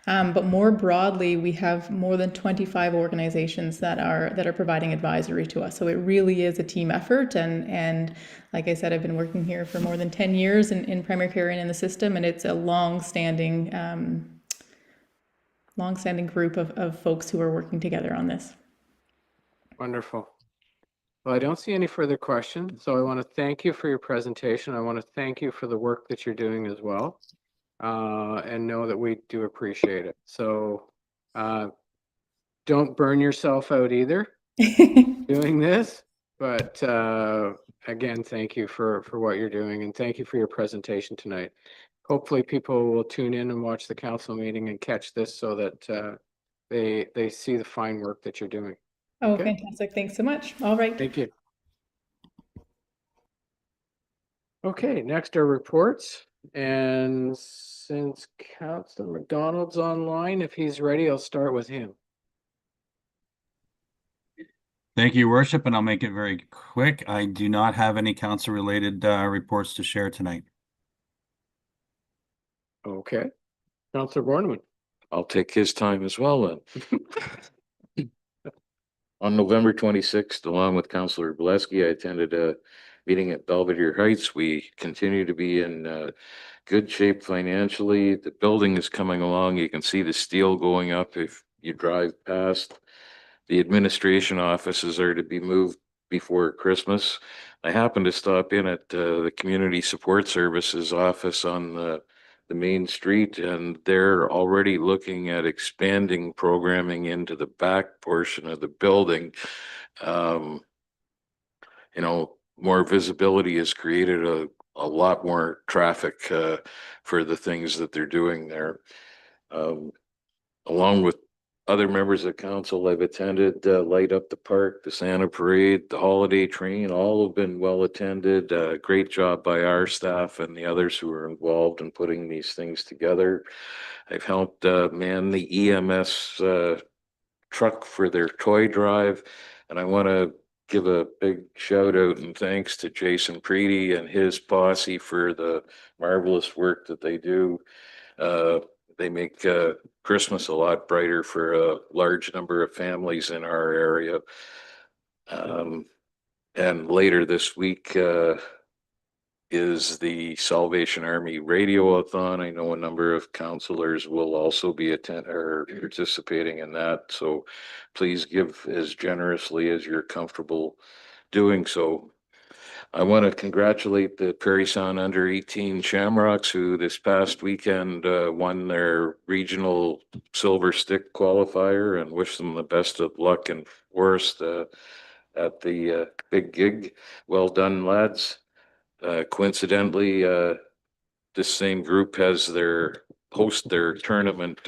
[SPEAKER 10] But more broadly, we have more than 25 organizations that are providing advisory to us. So it really is a team effort. And like I said, I've been working here for more than 10 years in primary care and in the system, and it's a long-standing group of folks who are working together on this.
[SPEAKER 1] Wonderful. Well, I don't see any further questions, so I want to thank you for your presentation. I want to thank you for the work that you're doing as well. And know that we do appreciate it. So don't burn yourself out either doing this. But again, thank you for what you're doing, and thank you for your presentation tonight. Hopefully people will tune in and watch the council meeting and catch this so that they see the fine work that you're doing.
[SPEAKER 10] Oh,
[SPEAKER 1] Okay.
[SPEAKER 10] fantastic. Thanks so much. All right.
[SPEAKER 1] Thank you. Okay, next are reports. And since Councillor McDonald's online, if he's ready, I'll start with him.
[SPEAKER 2] Thank you, Your Worship, and I'll make it very quick. I do not have any council-related reports to share tonight.
[SPEAKER 1] Okay. Councillor Borneman.
[SPEAKER 4] I'll take his time as well then. On November 26th, along with Councillor Valesky, I attended a meeting at Belvedere Heights. We continue to be in good shape financially. The building is coming along. You can see the steel going up if you drive past. The administration offices are to be moved before Christmas. I happened to stop in at the Community Support Services office on the main street, and they're already looking at expanding programming into the back portion of the building. You know, more visibility has created a lot more traffic for the things that they're doing there. Along with other members of council, I've attended Light Up the Park, the Santa Parade, the Holiday Train. All have been well attended. Great job by our staff and the others who are involved in putting these things together. I've helped man the EMS truck for their toy drive, and I want to give a big shout out and thanks to Jason Preedy and his posse for the marvelous work that they do. They make Christmas a lot brighter for a large number of families in our area. And later this week, is the Salvation Army Radioathon. I know a number of counselors will also be participating in that. So please give as generously as you're comfortable doing so. I want to congratulate the Parry Sound under 18 Shamrocks, who this past weekend won their regional silver stick qualifier, and wish them the best of luck and Forest at the big gig. Well done, lads. Coincidentally, this same group has their tournament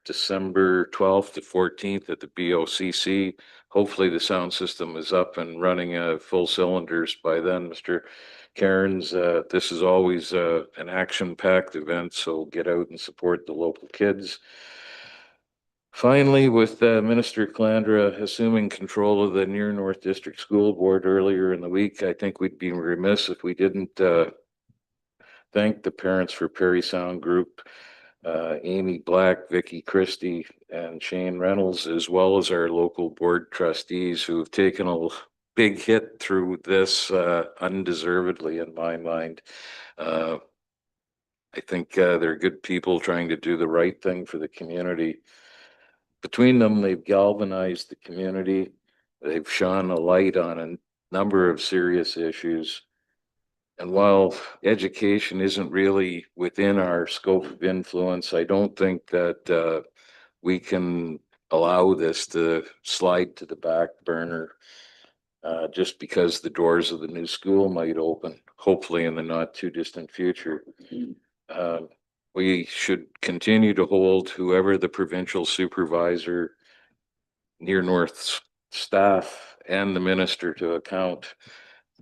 [SPEAKER 4] December 12th to 14th at the BOCC. Hopefully the sound system is up and running full cylinders by then, Mr. Cairns. This is always an action-packed event, so get out and support the local kids. Finally, with Minister Calandra assuming control of the Near North District School Board earlier in the week, I think we'd be remiss if we didn't thank the Parents for Parry Sound Group, Amy Black, Vicky Christie, and Shane Reynolds, as well as our local board trustees who have taken a big hit through this undeservedly, in my mind. I think they're good people trying to do the right thing for the community. Between them, they've galvanized the community. They've shone a light on a number of serious issues. And while education isn't really within our scope of influence, I don't think that we can allow this to slide to the back burner just because the doors of the new school might open, hopefully in the not too distant future. We should continue to hold whoever the provincial supervisor, Near North staff, and the minister to account.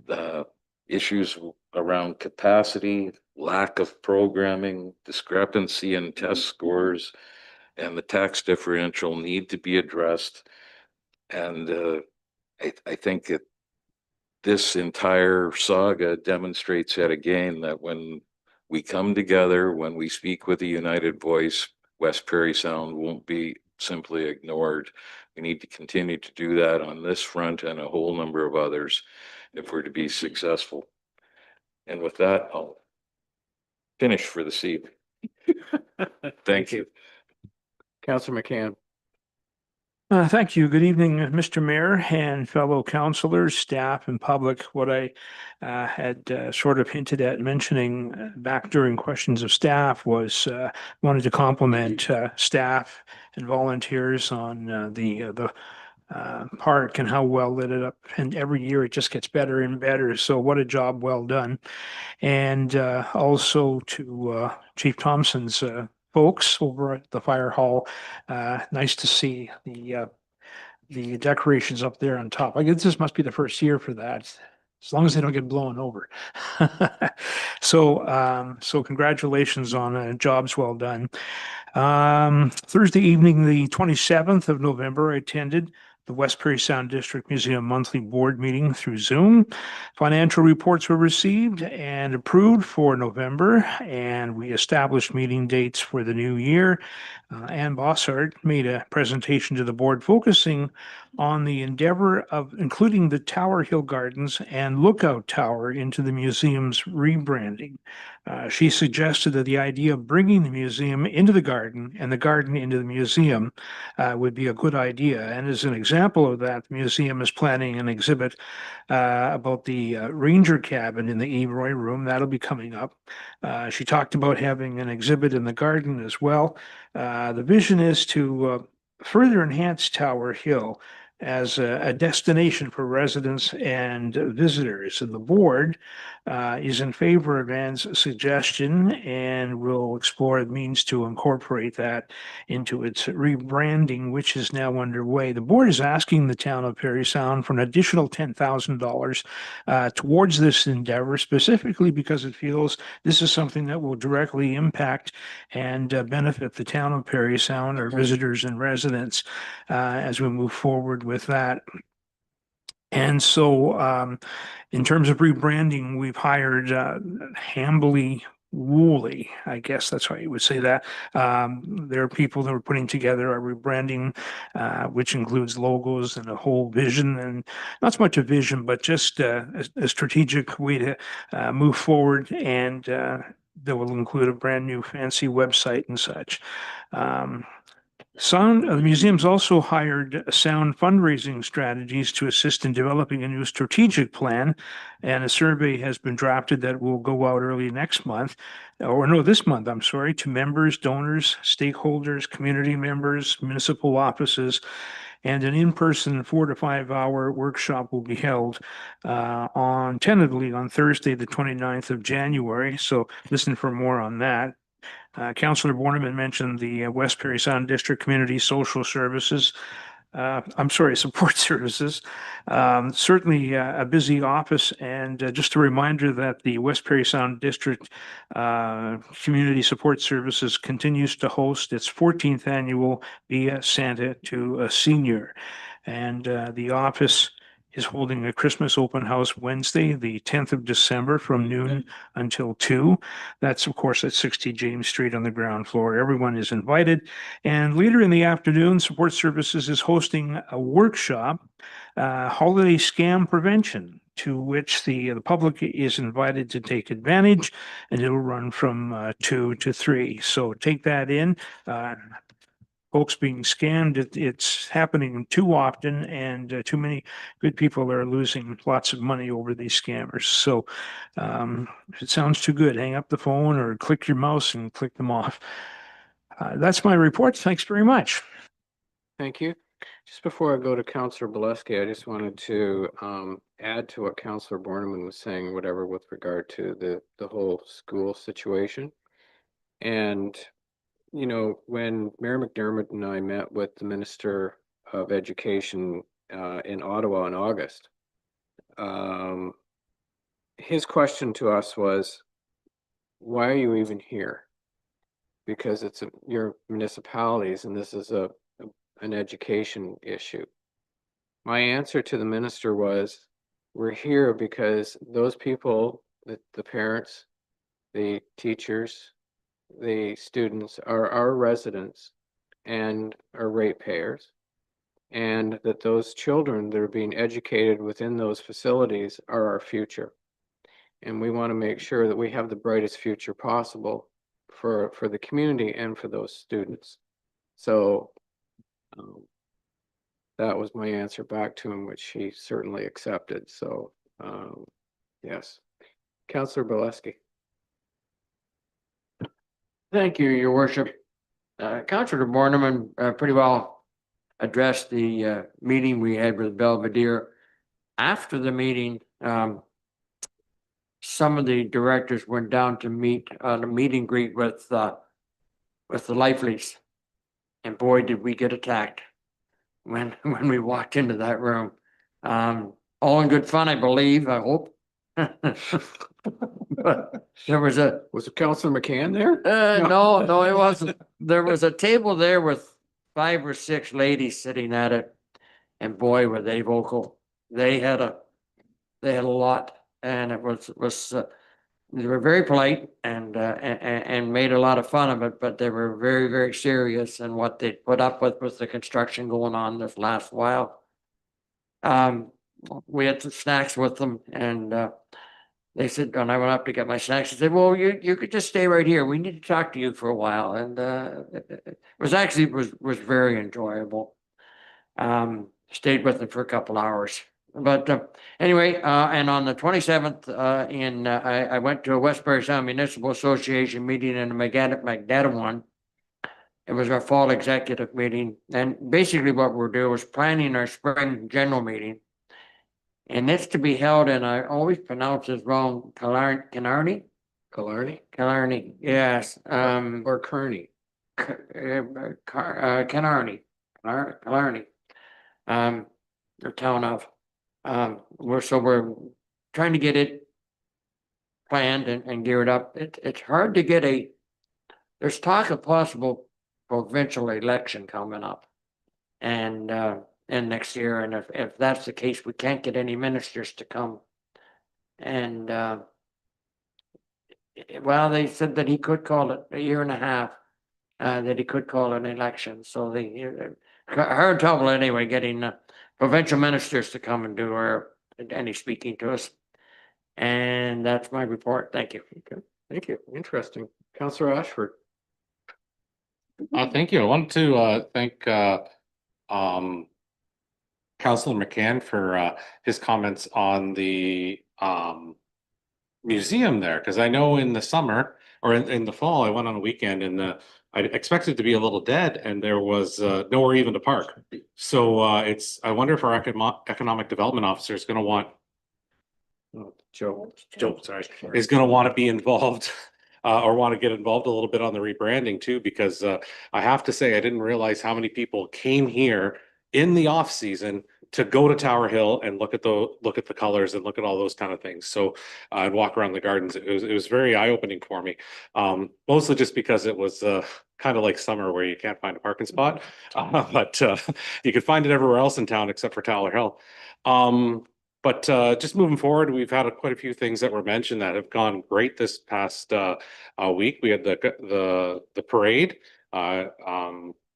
[SPEAKER 4] The issues around capacity, lack of programming, discrepancy in test scores, and the tax differential need to be addressed. And I think that this entire saga demonstrates yet again that when we come together, when we speak with a united voice, West Parry Sound won't be simply ignored. We need to continue to do that on this front and a whole number of others if we're to be successful. And with that, I'll finish for this evening. Thank you.
[SPEAKER 1] Councillor McCann.
[SPEAKER 3] Thank you. Good evening, Mr. Mayor and fellow councillors, staff, and public. What I had sort of hinted at mentioning back during questions of staff was wanted to compliment staff and volunteers on the park and how well lit it up. And every year it just gets better and better. So what a job well done. And also to Chief Thompson's folks over at the fire hall. Nice to see the decorations up there on top. I guess this must be the first year for that, as long as they don't get blown over. So congratulations on jobs well done. Thursday evening, the 27th of November, I attended the West Parry Sound District Museum monthly board meeting through Zoom. Financial reports were received and approved for November, and we established meeting dates for the new year. Ann Bossart made a presentation to the board focusing on the endeavor of including the Tower Hill Gardens and Lookout Tower into the museum's rebranding. She suggested that the idea of bringing the museum into the garden and the garden into the museum would be a good idea. And as an example of that, the museum is planning an exhibit about the ranger cabin in the E. Roy room. That'll be coming up. She talked about having an exhibit in the garden as well. The vision is to further enhance Tower Hill as a destination for residents and visitors. And the board is in favor of Ann's suggestion and will explore the means to incorporate that into its rebranding, which is now underway. The board is asking the town of Parry Sound for an additional $10,000 towards this endeavor, specifically because it feels this is something that will directly impact and benefit the town of Parry Sound, our visitors and residents, as we move forward with that. And so in terms of rebranding, we've hired Hambly woolly. I guess that's how you would say that. There are people that are putting together a rebranding, which includes logos and a whole vision, and not so much a vision, but just a strategic way to move forward, and that will include a brand new fancy website and such. The museum's also hired sound fundraising strategies to assist in developing a new strategic plan. And a survey has been drafted that will go out early next month, or no, this month, I'm sorry, to members, donors, stakeholders, community members, municipal offices. And an in-person 4 to 5 hour workshop will be held tentatively on Thursday, the 29th of January. So listen for more on that. Councillor Borneman mentioned the West Parry Sound District Community Social Services. Support services. Certainly a busy office, and just a reminder that the West Parry Sound District Community Support Services continues to host its 14th annual Via Santa to a Senior. And the office is holding a Christmas open house Wednesday, the 10th of December from noon until 2. That's, of course, at 60 James Street on the ground floor. Everyone is invited. And later in the afternoon, Support Services is hosting a workshop, Holiday Scam Prevention, to which the public is invited to take advantage, and it'll run from 2 to 3. So take that in. Folks being scammed, it's happening too often, and too many good people are losing lots of money over these scammers. So if it sounds too good, hang up the phone or click your mouse and click them off. That's my report. Thanks very much.
[SPEAKER 1] Thank you. Just before I go to Councillor Boleski, I just wanted to add to what Councillor Borneman was saying, whatever, with regard to the whole school situation. And you know, when Mayor McDermott and I met with the Minister of Education in Ottawa in August, his question to us was, why are you even here? Because it's your municipalities, and this is an education issue. My answer to the minister was, we're here because those people, the parents, the teachers, the students are our residents and our ratepayers, and that those children that are being educated within those facilities are our future. And we want to make sure that we have the brightest future possible for the community and for those students. So that was my answer back to him, which he certainly accepted. So yes. Councillor Boleski.
[SPEAKER 19] Thank you, Your Worship. Councillor Borneman pretty well addressed the meeting we had with Belvedere. After the meeting, some of the directors went down to meet on a meet and greet with the Livelies, and boy, did we get attacked when we walked into that room. All in good fun, I believe. I hope. But there was
[SPEAKER 1] it Councillor McCann there?
[SPEAKER 19] No, it wasn't. There was a table there with 5 or 6 ladies sitting at it, and boy, were they vocal. They had a lot, and it was they were very polite and made a lot of fun of it, but they were very, very serious in what they put up with the construction going on this last while. We had some snacks with them, and they said, when I went up to get my snacks, they said, well, you could just stay right here. We need to talk to you for a while. And it was actually was very enjoyable. Stayed with them for a couple hours. But anyway, and on the 27th, I went to a West Parry Sound Municipal Association meeting in Magnettawan. It was our fall executive meeting. And basically what we're doing was planning our spring general meeting. And it's to be held, and I always pronounce this wrong, Killarney, yes.
[SPEAKER 1] Or Kearney.
[SPEAKER 19] Killarney, the town of. We're trying to get it planned and geared up. It's hard to get there's talk of possible provincial election coming up. And next year, and if that's the case, we can't get any ministers to come. And well, they said that he could call it a year and a half, that he could call an election. So her trouble anyway, getting provincial ministers to come and do any speaking to us. And that's my report. Thank you.
[SPEAKER 1] Okay, thank you. Interesting. Councillor Ashford.
[SPEAKER 8] Thank you. I wanted to thank Councillor McCann for his comments on the museum there, because I know in the summer or in the fall, I went on a weekend and I expected to be a little dead and there was nowhere even to park. So I wonder if our economic development officer is going to want Joe, sorry, is going to want to be involved or want to get involved a little bit on the rebranding too, because I have to say, I didn't realize how many people came here in the off season to go to Tower Hill and look at the colors and look at all those kind of things. So I'd walk around the gardens. It was very eye opening for me. Mostly just because it was kind of like summer where you can't find a parking spot, but you could find it everywhere else in town except for Tower Hill. But just moving forward, we've had quite a few things that were mentioned that have gone great this past week. We had the parade,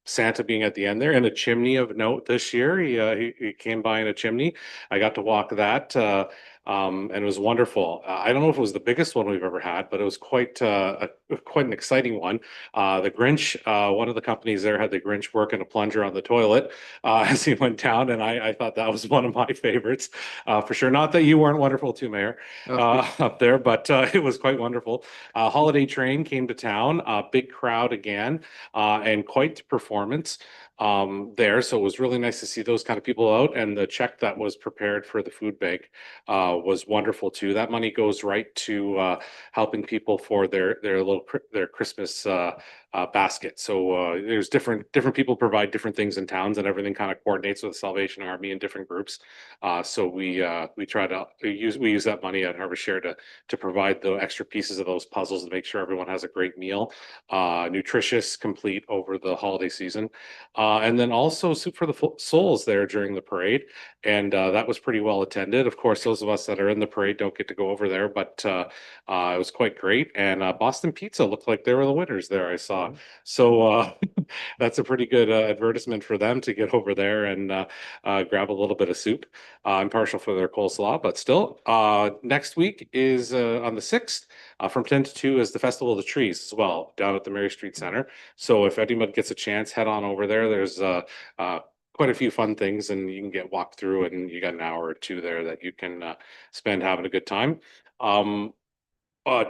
[SPEAKER 8] Santa being at the end there, and a chimney of note this year. He came by in a chimney. I got to walk that, and it was wonderful. I don't know if it was the biggest one we've ever had, but it was quite an exciting one. The Grinch, one of the companies there had the Grinch working a plunger on the toilet as he went down, and I thought that was one of my favorites for sure. Not that you weren't wonderful too, Mayor, up there, but it was quite wonderful. Holiday Train came to town, big crowd again, and quite the performance there. So it was really nice to see those kind of people out, and the check that was prepared for the food bank was wonderful too. That money goes right to helping people for their Christmas basket. So there's different people provide different things in towns, and everything kind of coordinates with the Salvation Army in different groups. So we try to use that money at Harvest Share to provide the extra pieces of those puzzles to make sure everyone has a great meal, nutritious, complete over the holiday season. And then also Soup for the Souls there during the parade. And that was pretty well attended. Of course, those of us that are in the parade don't get to go over there, but it was quite great. And Boston Pizza looked like they were the winners there, I saw. So that's a pretty good advertisement for them to get over there and grab a little bit of soup. I'm partial for their coleslaw, but still. Next week is on the 6th. From 10 to 2 is the Festival of the Trees as well, down at the Mary Street Center. So if anyone gets a chance, head on over there. There's quite a few fun things, and you can get walked through, and you got an hour or two there that you can spend having a good time.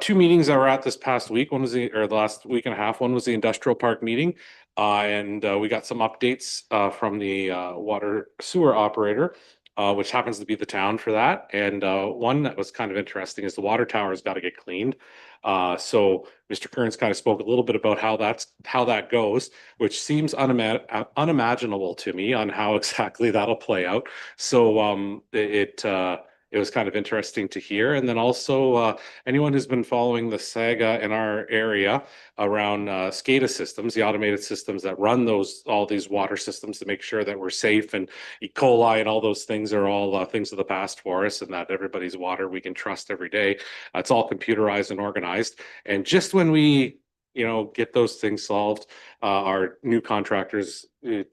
[SPEAKER 8] Two meetings that were at this past week. One was the last week and a half. One was the industrial park meeting, and we got some updates from the water sewer operator, which happens to be the town for that. And one that was kind of interesting is the water tower has got to get cleaned. So Mr. Kearns kind of spoke a little bit about how that goes, which seems unimaginable to me on how exactly that'll play out. So it was kind of interesting to hear. And then also anyone who's been following the saga in our area around SCADA systems, the automated systems that run all these water systems to make sure that we're safe, and E. coli and all those things are all things of the past for us, and that everybody's water we can trust every day. It's all computerized and organized. And just when we get those things solved, our new contractors is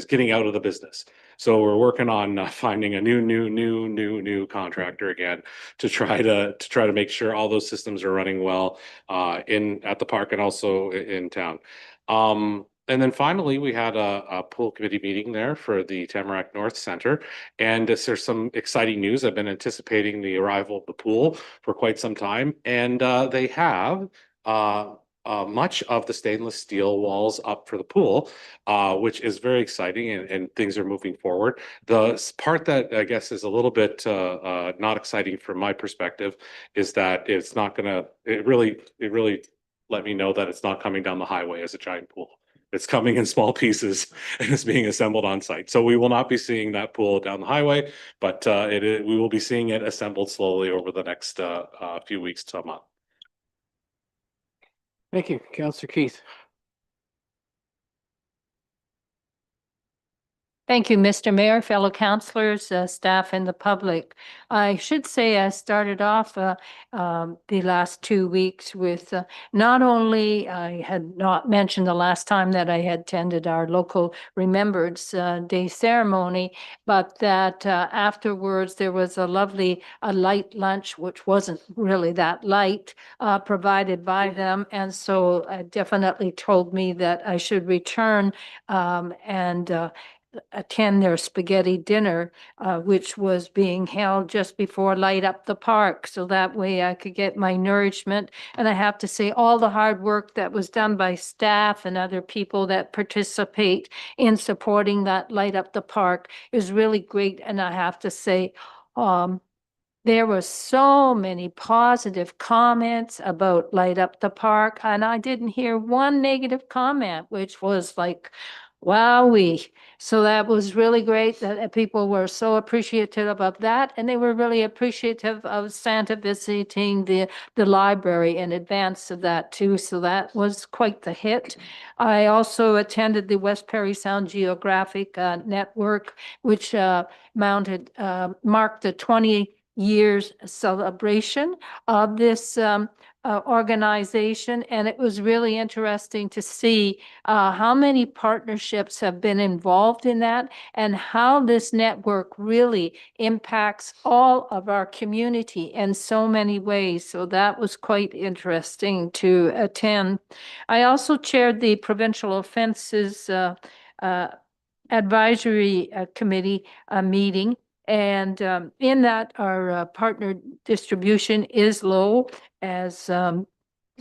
[SPEAKER 8] getting out of the business. So we're working on finding a new contractor again to try to make sure all those systems are running well at the park and also in town. And then finally, we had a pool committee meeting there for the Tamarack North Center. And there's some exciting news. I've been anticipating the arrival of the pool for quite some time. And they have much of the stainless steel walls up for the pool, which is very exciting, and things are moving forward. The part that I guess is a little bit not exciting from my perspective is that it really let me know that it's not coming down the highway as a giant pool. It's coming in small pieces and it's being assembled on site. So we will not be seeing that pool down the highway, but we will be seeing it assembled slowly over the next few weeks to a month.
[SPEAKER 1] Thank you, Councillor Keith.
[SPEAKER 5] Thank you, Mr. Mayor, fellow councillors, staff, and the public. I should say I started off the last 2 weeks with not only I had not mentioned the last time that I had attended our local Remembrance Day ceremony, but that afterwards there was a lovely light lunch, which wasn't really that light, provided by them. And so definitely told me that I should return and attend their spaghetti dinner, which was being held just before Light Up the Park. So that way I could get my nourishment. And I have to say, all the hard work that was done by staff and other people that participate in supporting that Light Up the Park is really great. And I have to say, there were so many positive comments about Light Up the Park, and I didn't hear one negative comment, which was like, wowee. So that was really great that people were so appreciative of that, and they were really appreciative of Santa visiting the library in advance of that too. So that was quite the hit. I also attended the West Parry Sound Geographic Network, which marked the 20 years celebration of this organization. And it was really interesting to see how many partnerships have been involved in that and how this network really impacts all of our community in so many ways. So that was quite interesting to attend. I also chaired the Provincial Offenses Advisory Committee meeting. And in that, our partner distribution is low, as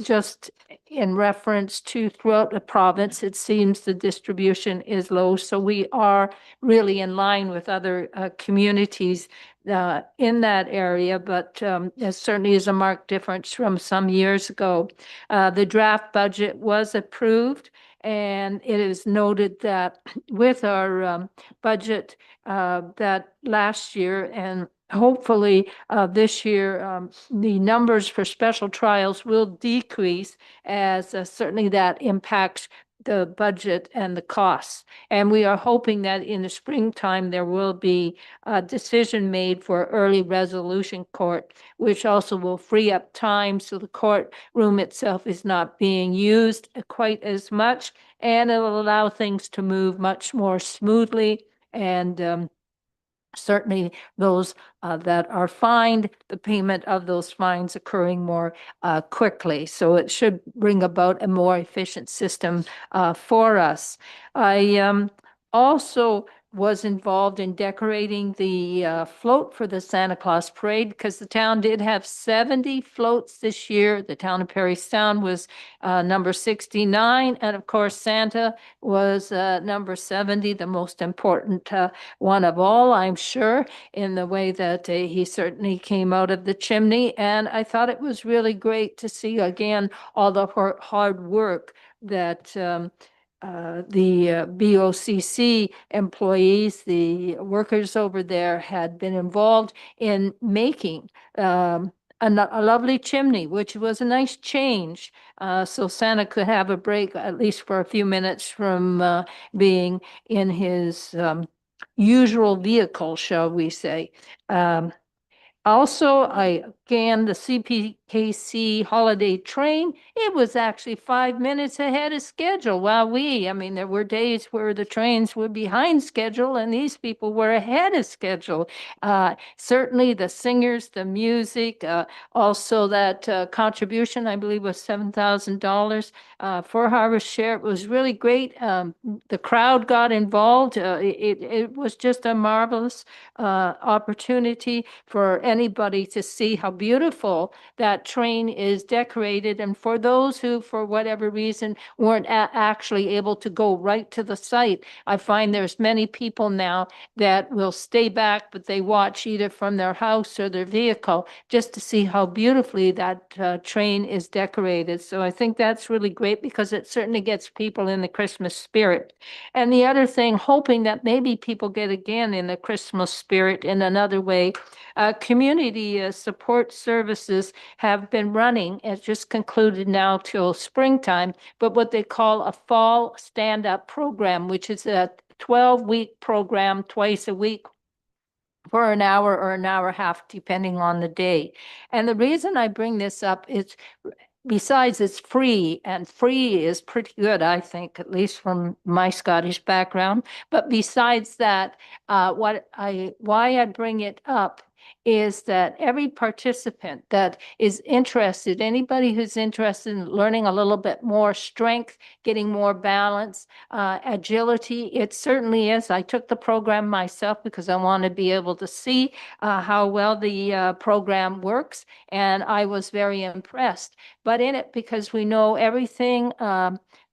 [SPEAKER 5] just in reference to throughout the province, it seems the distribution is low. So we are really in line with other communities in that area, but there certainly is a marked difference from some years ago. The draft budget was approved, and it is noted that with our budget that last year and hopefully this year, the numbers for special trials will decrease, as certainly that impacts the budget and the costs. And we are hoping that in the springtime, there will be a decision made for early resolution court, which also will free up time so the courtroom itself is not being used quite as much, and it will allow things to move much more smoothly. And certainly those that are fined, the payment of those fines occurring more quickly. So it should bring about a more efficient system for us. I also was involved in decorating the float for the Santa Claus Parade, because the town did have 70 floats this year. The town of Parry Sound was number 69. And of course, Santa was number 70, the most important one of all, I'm sure, in the way that he certainly came out of the chimney. And I thought it was really great to see, again, all the hard work that the BOCC employees, the workers over there, had been involved in making a lovely chimney, which was a nice change. So Santa could have a break, at least for a few minutes, from being in his usual vehicle, shall we say. Also, again, the CPKC holiday train, it was actually 5 minutes ahead of schedule. I mean, there were days where the trains were behind schedule and these people were ahead of schedule. Certainly the singers, the music, also that contribution, I believe, was $7,000 for Harvest Share. It was really great. The crowd got involved. It was just a marvelous opportunity for anybody to see how beautiful that train is decorated. And for those who, for whatever reason, weren't actually able to go right to the site, I find there's many people now that will stay back, but they watch either from their house or their vehicle just to see how beautifully that train is decorated. So I think that's really great, because it certainly gets people in the Christmas spirit. And the other thing, hoping that maybe people get again in the Christmas spirit in another way, community support services have been running, it's just concluded now till springtime, but what they call a fall stand-up program, which is 12-week program twice a week for an hour or an hour and a half, depending on the day. And the reason I bring this up is, besides it's free, and free is pretty good, I think, at least from my Scottish background. But besides that, why I bring it up is that every participant that is interested, anybody who's interested in learning a little bit more strength, getting more balance, agility, it certainly is. I took the program myself because I want to be able to see how well the program works, and I was very impressed. But in it, because we know everything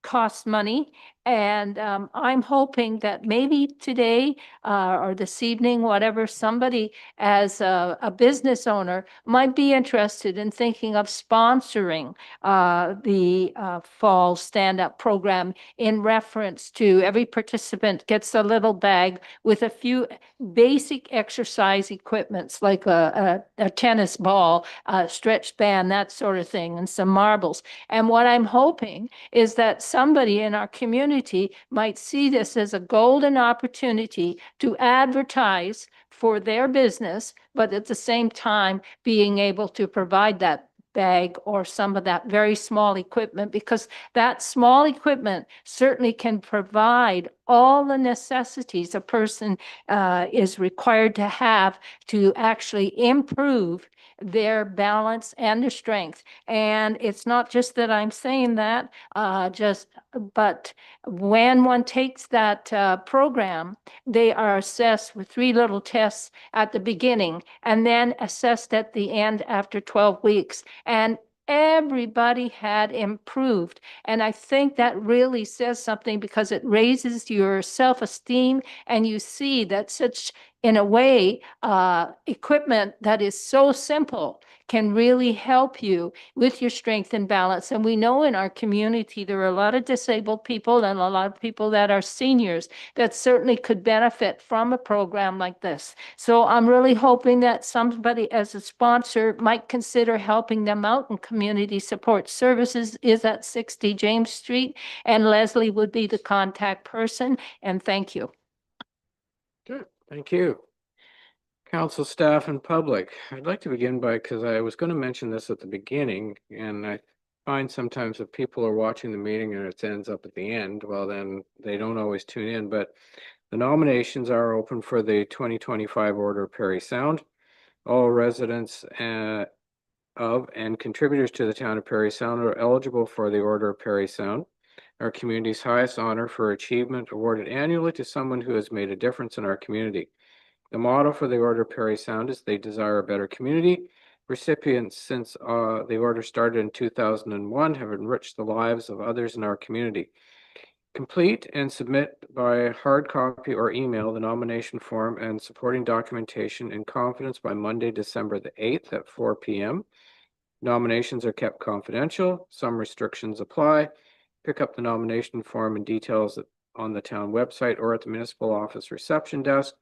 [SPEAKER 5] costs money, and I'm hoping that maybe today or this evening, whatever, somebody as a business owner might be interested in thinking of sponsoring the fall stand-up program, in reference to every participant gets a little bag with a few basic exercise equipments, like a tennis ball, a stretch band, that sort of thing, and some marbles. And what I'm hoping is that somebody in our community might see this as a golden opportunity to advertise for their business, but at the same time being able to provide that bag or some of that very small equipment, because that small equipment certainly can provide all the necessities a person is required to have to actually improve their balance and their strength. And it's not just that I'm saying that, but when one takes that program, they are assessed with 3 little tests at the beginning and then assessed at the end after 12 weeks. And everybody had improved. And I think that really says something, because it raises your self-esteem, and you see that such, in a way, equipment that is so simple can really help you with your strength and balance. And we know in our community there are a lot of disabled people and a lot of people that are seniors that certainly could benefit from a program like this. So I'm really hoping that somebody as a sponsor might consider helping them out. And Community Support Services is at 60 James Street, and Leslie would be the contact person. And thank you.
[SPEAKER 1] Good, thank you. Council, staff, and public. I'd like to begin by, because I was going to mention this at the beginning, and I find sometimes if people are watching the meeting and it ends up at the end, well, then they don't always tune in. But the nominations are open for the 2025 Order of Parry Sound. All residents of and contributors to the town of Parry Sound are eligible for the Order of Parry Sound, our community's highest honor for achievement, awarded annually to someone who has made a difference in our community. The motto for the Order of Parry Sound is "They Desire a Better Community." Recipients since the order started in 2001 have enriched the lives of others in our community. Complete and submit by hard copy or email the nomination form and supporting documentation in confidence by Monday, December the 8th at 4 p.m. Nominations are kept confidential. Some restrictions apply. Pick up the nomination form and details on the town website or at the municipal office reception desk.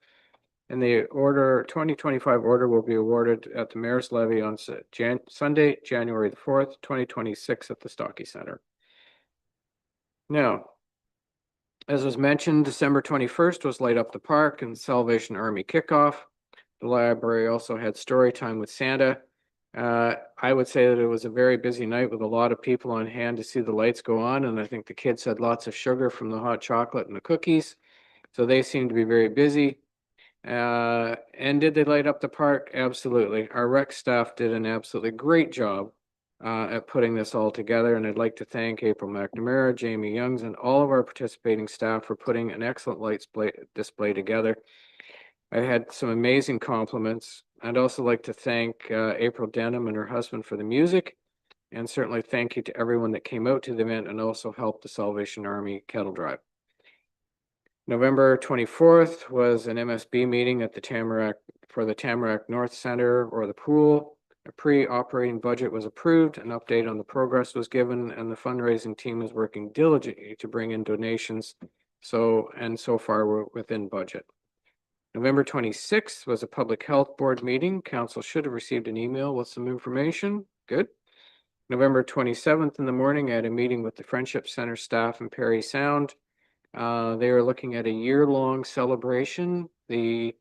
[SPEAKER 1] And the 2025 order will be awarded at the Mayor's Levy on Sunday, January the 4th, 2026 at the Stocky Center. Now, as was mentioned, December 21st was Light Up the Park and Salvation Army kickoff. The library also had story time with Santa. I would say that it was a very busy night with a lot of people on hand to see the lights go on. And I think the kids had lots of sugar from the hot chocolate and the cookies. So they seemed to be very busy. And did they light up the park? Absolutely. Our rec staff did an absolutely great job at putting this all together. And I'd like to thank April McNamara, Jamie Youngs, and all of our participating staff for putting an excellent light display together. I had some amazing compliments. I'd also like to thank April Denham and her husband for the music. And certainly thank you to everyone that came out to the event and also helped the Salvation Army Kettle Drive. November 24th was an MSB meeting at the Tamarack North Center or the pool. A pre-operating budget was approved, an update on the progress was given, and the fundraising team is working diligently to bring in donations. So far we're within budget. November 26th was a public health board meeting. Council should have received an email with some information. Good. November 27th in the morning, I had a meeting with the Friendship Center staff in Parry Sound. They are looking at a year-long celebration. They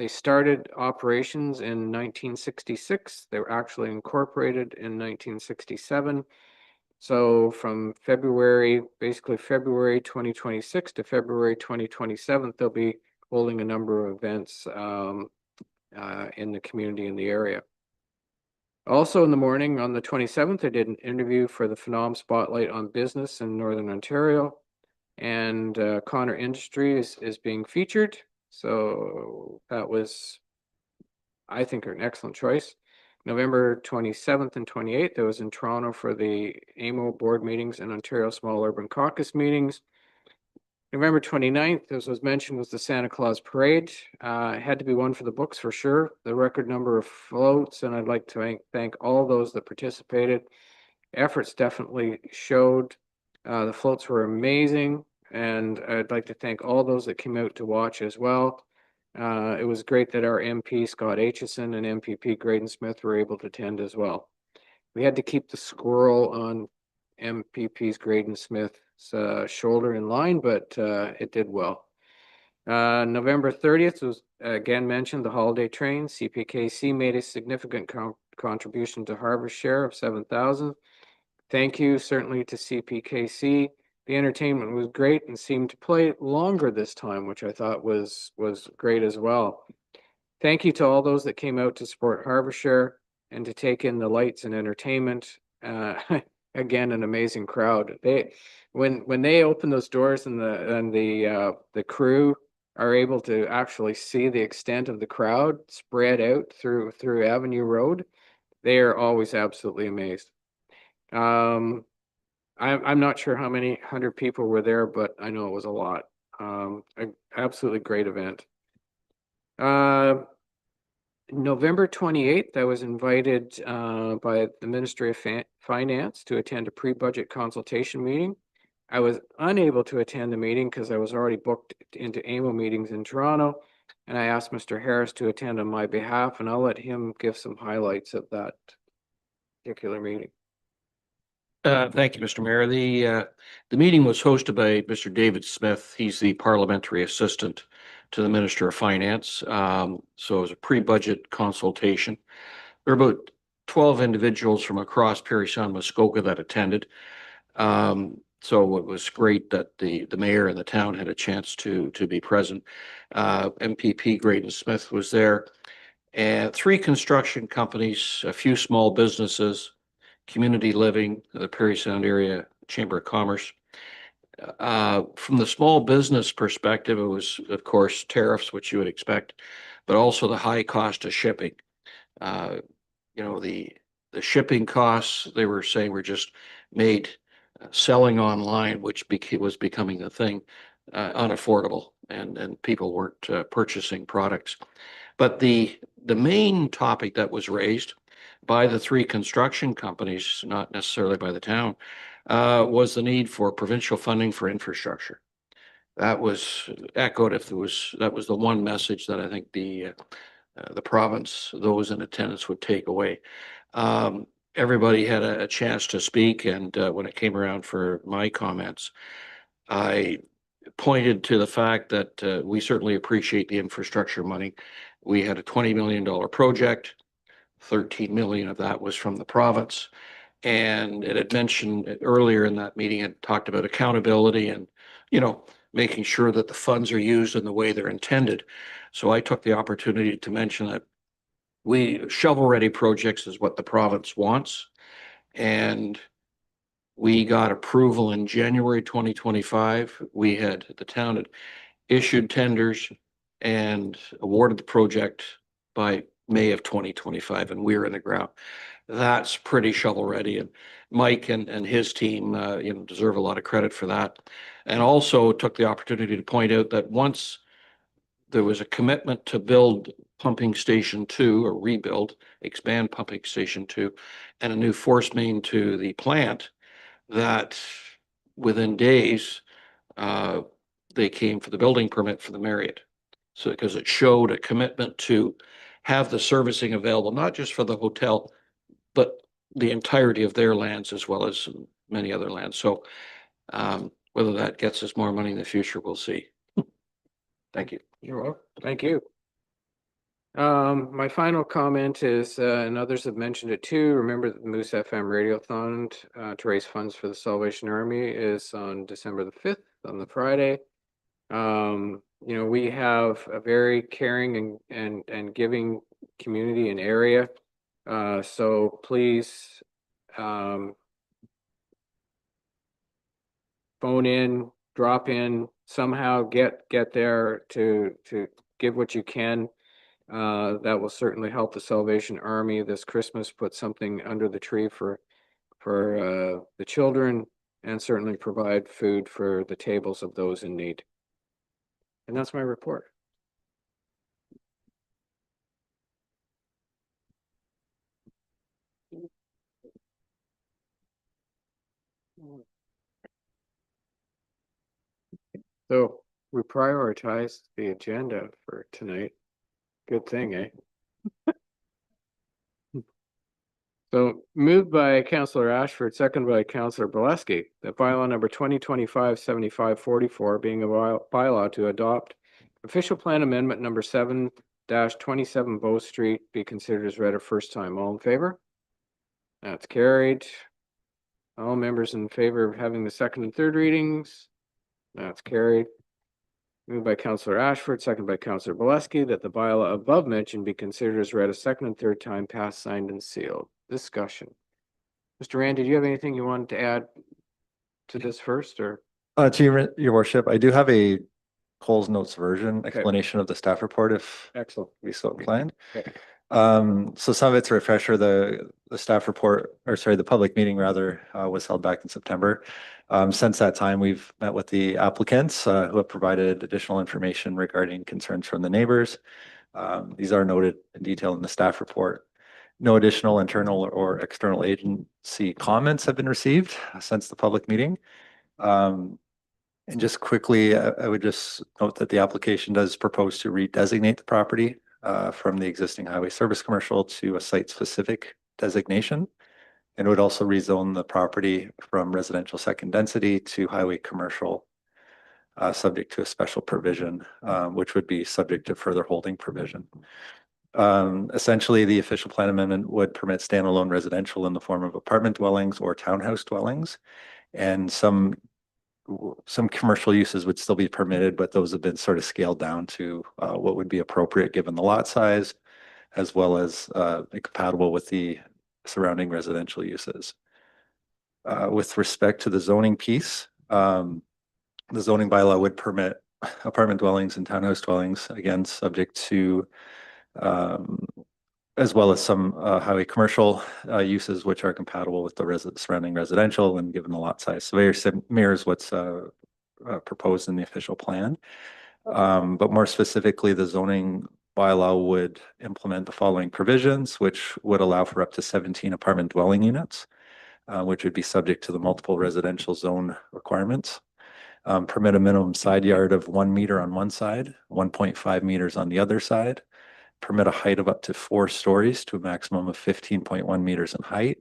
[SPEAKER 1] started operations in 1966. They were actually incorporated in 1967. So from basically February 2026 to February 2027, they'll be holding a number of events in the community in the area. Also in the morning on the 27th, I did an interview for the Phenom Spotlight on Business in Northern Ontario, and Connor Industries is being featured. So that was, I think, an excellent choice. November 27th and 28th, I was in Toronto for the AMO board meetings and Ontario Small Urban Caucus meetings. November 29th, as was mentioned, was the Santa Claus Parade. It had to be one for the books for sure. The record number of floats, and I'd like to thank all those that participated. Efforts definitely showed. The floats were amazing, and I'd like to thank all those that came out to watch as well. It was great that our MP, Scott Aitchison, and MPP Graydon Smith were able to attend as well. We had to keep the squirrel on MPP's Graydon Smith's shoulder in line, but it did well. November 30th was again mentioned the holiday train. CPKC made a significant contribution to Harbor's share of $7,000. Thank you certainly to CPKC. The entertainment was great and seemed to play longer this time, which I thought was great as well. Thank you to all those that came out to support Harborshire and to take in the lights and entertainment. Again, an amazing crowd. When they open those doors and the crew are able to actually see the extent of the crowd spread out through Avenue Road, they are always absolutely amazed. I'm not sure how many hundred people were there, but I know it was a lot. An absolutely great event. November 28th, I was invited by the Ministry of Finance to attend a pre-budget consultation meeting. I was unable to attend the meeting because I was already booked into AMO meetings in Toronto, and I asked Mr. Harris to attend on my behalf, and I'll let him give some highlights of that particular meeting.
[SPEAKER 20] Thank you, Mr. Mayor. The meeting was hosted by Mr. David Smith. He's the parliamentary assistant to the Minister of Finance. So it was a pre-budget consultation. There were about 12 individuals from across Parry Sound, Muskoka that attended. So it was great that the mayor and the town had a chance to be present. MPP Graydon Smith was there, and 3 construction companies, a few small businesses, community living, the Parry Sound Area Chamber of Commerce. From the small business perspective, it was, of course, tariffs, which you would expect, but also the high cost of shipping. The shipping costs, they were saying, were just made selling online, which was becoming a thing, unaffordable, and people weren't purchasing products. But the main topic that was raised by the 3 construction companies, not necessarily by the town, was the need for provincial funding for infrastructure. That was echoed. That was the one message that I think the province, those in attendance, would take away. Everybody had a chance to speak, and when it came around for my comments, I pointed to the fact that we certainly appreciate the infrastructure money. We had a $20 million project. 13 million of that was from the province. And it had mentioned earlier in that meeting, it talked about accountability and, making sure that the funds are used in the way they're intended. So I took the opportunity to mention that shovel-ready projects is what the province wants. And we got approval in January 2025. The town had issued tenders and awarded the project by May of 2025, and we're in the ground. That's pretty shovel ready, and Mike and his team, deserve a lot of credit for that. And also took the opportunity to point out that once there was a commitment to build pumping station 2, or expand pumping station 2, and a new force main to the plant, that within days, they came for the building permit for the Marriott. So because it showed a commitment to have the servicing available, not just for the hotel, but the entirety of their lands as well as many other lands. So Whether that gets us more money in the future, we'll see. Thank you.
[SPEAKER 1] You're welcome. Thank you. My final comment is, and others have mentioned it too, remember that the Moose FM Radiothon to raise funds for the Salvation Army is on December the 5th, on the Friday. You know, we have a very caring and giving community and area. So please, phone in, drop in, somehow get there to give what you can. That will certainly help the Salvation Army this Christmas, put something under the tree for the children, and certainly provide food for the tables of those in need. And that's my report. So we prioritized the agenda for tonight. Good thing, eh? So moved by Councillor Ashford, second by Councillor Boleski, that bylaw number 2025-7544 being a bylaw to adopt official plan amendment number 7-27 Bow Street be considered as read a first time. All in favor? That's carried. All members in favor of having the second and third readings? That's carried. Moved by Councillor Ashford, second by Councillor Boleski, that the bylaw above mentioned be considered as read a second and third time, passed, signed, and sealed. Discussion. Mr. Rand, did you have anything you wanted to add to this first, or?
[SPEAKER 21] To your worship, I do have a Coles Notes version explanation of the staff report if
[SPEAKER 1] excellent
[SPEAKER 21] we so inclined.
[SPEAKER 1] Okay.
[SPEAKER 21] So some of it's a refresher. The staff report, or sorry, the public meeting rather, was held back in September. Since that time, we've met with the applicants who have provided additional information regarding concerns from the neighbors. These are noted in detail in the staff report. No additional internal or external agency comments have been received since the public meeting. And just quickly, I would just note that the application does propose to redesignate the property from the existing highway service commercial to a site-specific designation. And would also rezone the property from residential second density to highway commercial, subject to a special provision, which would be subject to further holding provision. Essentially, the official plan amendment would permit standalone residential in the form of apartment dwellings or townhouse dwellings. And some commercial uses would still be permitted, but those have been sort of scaled down to what would be appropriate given the lot size, as well as compatible with the surrounding residential uses. With respect to the zoning piece, the zoning bylaw would permit apartment dwellings and townhouse dwellings, again, subject to as well as some highway commercial uses which are compatible with the surrounding residential and given the lot size. So very mirrors what's proposed in the official plan. But more specifically, the zoning bylaw would implement the following provisions, which would allow for up to 17 apartment dwelling units, which would be subject to the multiple residential zone requirements. Permit a minimum side yard of 1 meter on one side, 1.5 meters on the other side. Permit a height of up to 4 stories to a maximum of 15.1 meters in height.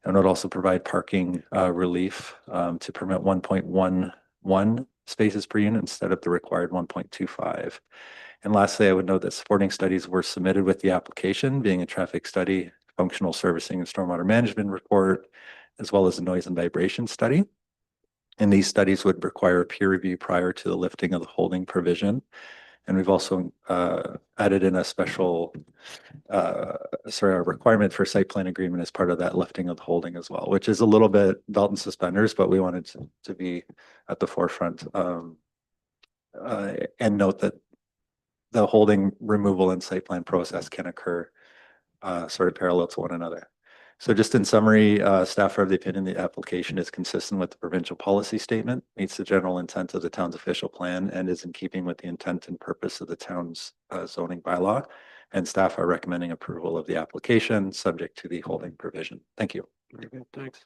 [SPEAKER 21] And would also provide parking relief to permit 1.11 spaces per unit instead of the required 1.25. And lastly, I would note that supporting studies were submitted with the application, being a traffic study, functional servicing and stormwater management report, as well as a noise and vibration study. And these studies would require a peer review prior to the lifting of the holding provision. And we've also added in a special, a requirement for site plan agreement as part of that lifting of the holding as well, which is a little bit belt and suspenders, but we wanted to be at the forefront and note that the holding removal and site plan process can occur sort of parallel to one another. So just in summary, staff are of the opinion the application is consistent with the provincial policy statement, meets the general intent of the town's official plan, and is in keeping with the intent and purpose of the town's zoning bylaw. And staff are recommending approval of the application subject to the holding provision. Thank you.
[SPEAKER 1] Very good, thanks.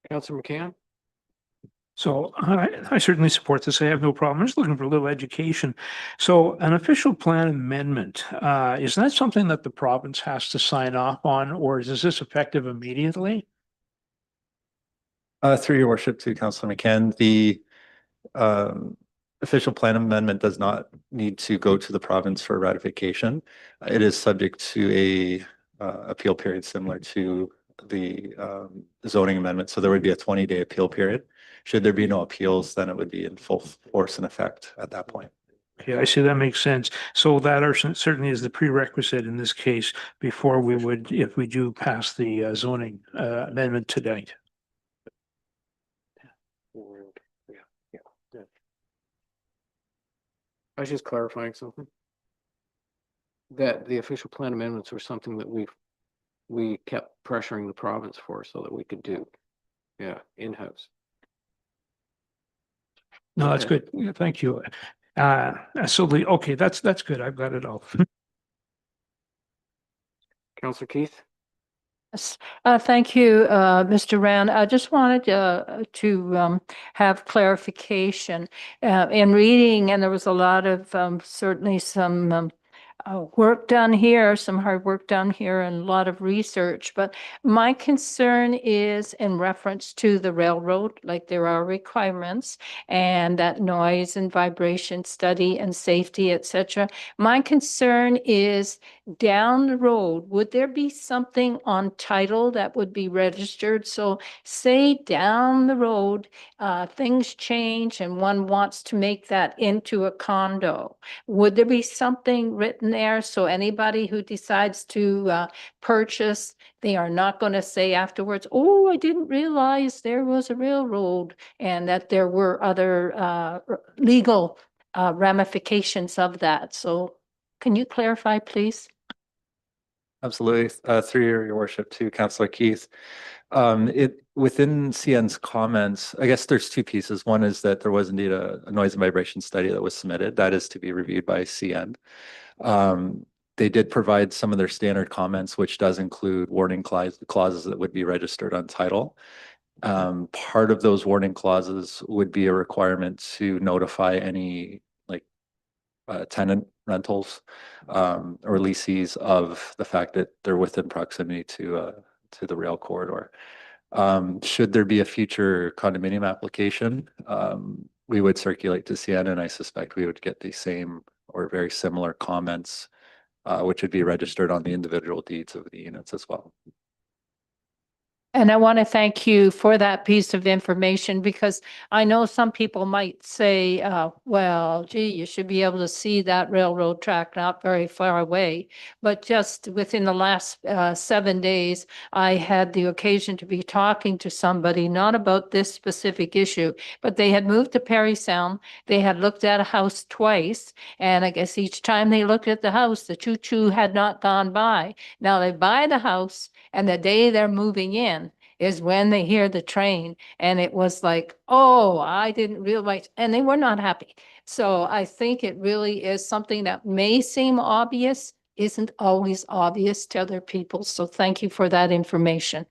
[SPEAKER 1] Councillor McCann?
[SPEAKER 3] So I certainly support this. I have no problem. I'm just looking for a little education. So an official plan amendment, is that something that the province has to sign off on, or is this effective immediately?
[SPEAKER 21] Through your worship to Councillor McCann, the official plan amendment does not need to go to the province for ratification. It is subject to a appeal period similar to the zoning amendment. So there would be a 20-day appeal period. Should there be no appeals, then it would be in full force and effect at that point.
[SPEAKER 3] Okay, I see, that makes sense. So that are certainly is the prerequisite in this case before we would, if we do pass the zoning amendment tonight.
[SPEAKER 1] I was just clarifying something. That the official plan amendments were something that we kept pressuring the province for so that we could do, in-house.
[SPEAKER 3] No, that's good. Yeah, thank you. Okay, that's good. I've got it all.
[SPEAKER 1] Councillor Keith?
[SPEAKER 5] Yes, thank you, Mr. Rand. I just wanted to have clarification. In reading, and there was a lot of certainly some work done here, some hard work done here, and a lot of research. But my concern is in reference to the railroad, like there are requirements and that noise and vibration study and safety, etc. My concern is down the road, would there be something on title that would be registered? So say down the road, things change and one wants to make that into a condo. Would there be something written there so anybody who decides to purchase, they are not going to say afterwards, oh, I didn't realize there was a railroad, and that there were other legal ramifications of that. So can you clarify, please?
[SPEAKER 21] Absolutely. Through your worship to Councillor Keith. Within CN's comments, I guess there's two pieces. One is that there was indeed a noise and vibration study that was submitted. That is to be reviewed by CN. They did provide some of their standard comments, which does include warning clauses that would be registered on title. Part of those warning clauses would be a requirement to notify any tenant rentals or lessees of the fact that they're within proximity to the rail corridor. Should there be a future condominium application, we would circulate to CN, and I suspect we would get the same or very similar comments, which would be registered on the individual deeds of the units as well.
[SPEAKER 5] And I want to thank you for that piece of information, because I know some people might say, well, gee, you should be able to see that railroad track not very far away. But just within the last 7 days, I had the occasion to be talking to somebody, not about this specific issue, but they had moved to Parry Sound. They had looked at a house twice, and I guess each time they looked at the house, the choo-choo had not gone by. Now they buy the house, and the day they're moving in is when they hear the train. And it was like, oh, I didn't realize, and they were not happy. So I think it really is something that may seem obvious, isn't always obvious to other people. So thank you for that information.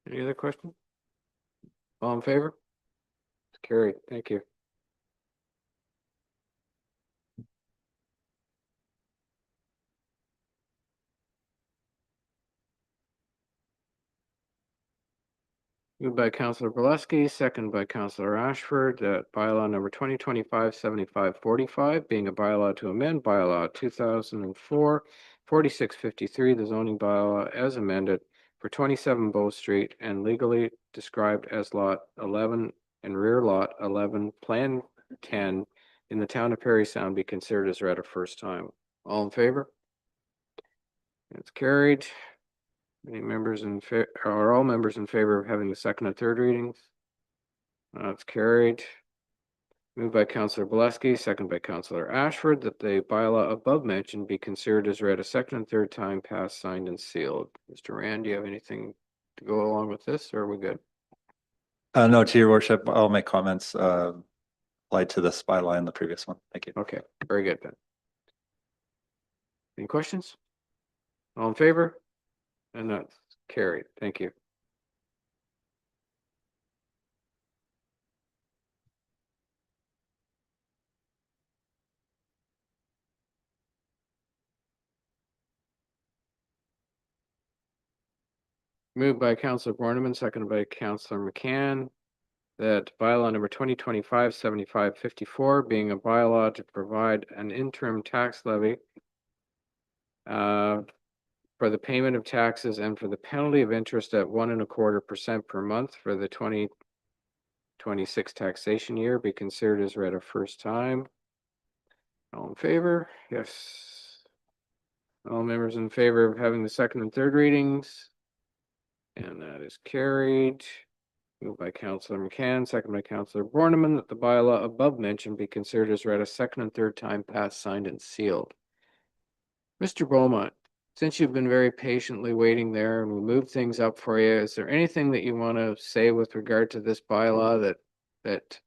[SPEAKER 1] Any other questions? All in favor? It's carried. Thank you. Moved by Councillor Valesky, second by Councillor Ashford, that bylaw number 2025-7545, being a bylaw to amend bylaw 2004 4653, the zoning bylaw as amended for 27 Bow Street and legally described as lot 11 and rear lot 11, plan 10 in the town of Parry Sound, be considered as read a first time. All in favor? It's carried. Any members in favor, are all members in favor of having the second and third readings? It's carried. Moved by Councillor Valesky, second by Councillor Ashford, that the bylaw above mentioned be considered as read a second and third time, passed, signed, and sealed. Mr. Rand, do you have anything to go along with this, or are we good?
[SPEAKER 21] No, to your worship, I'll make comments applied to this bylaw and the previous one. Thank you.
[SPEAKER 1] Okay, very good then. Any questions? All in favor? And that's carried. Thank you. Moved by Councillor Borneman, seconded by Councillor McCann, that bylaw number 2025-7554 being a bylaw to provide an interim tax levy for the payment of taxes and for the penalty of interest at 1.25% per month for the 2026 taxation year be considered as read a first time. All in favor? Yes. All members in favor of having the second and third readings? And that is carried. Moved by Councillor McCann, second by Councillor Borneman, that the bylaw above mentioned be considered as read a second and third time passed, signed, and sealed. Mr. Beaumont, since you've been very patiently waiting there and we moved things up for you, is there anything that you want to say with regard to this bylaw that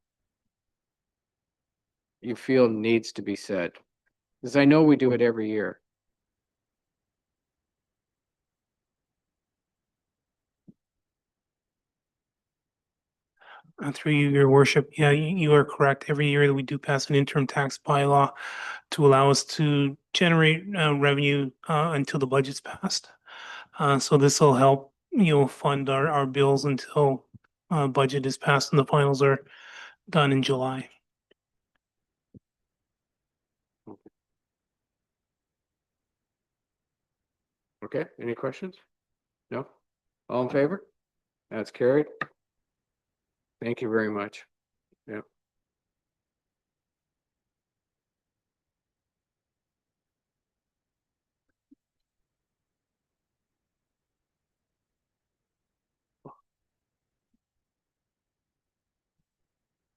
[SPEAKER 1] you feel needs to be said? Because I know we do it every year.
[SPEAKER 7] Through you, your worship, yeah, you are correct. Every year that we do pass an interim tax bylaw to allow us to generate revenue until the budget's passed. So this will help, fund our bills until budget is passed and the finals are done in July.
[SPEAKER 1] Okay, any questions? No? All in favor? That's carried. Thank you very much. Yeah.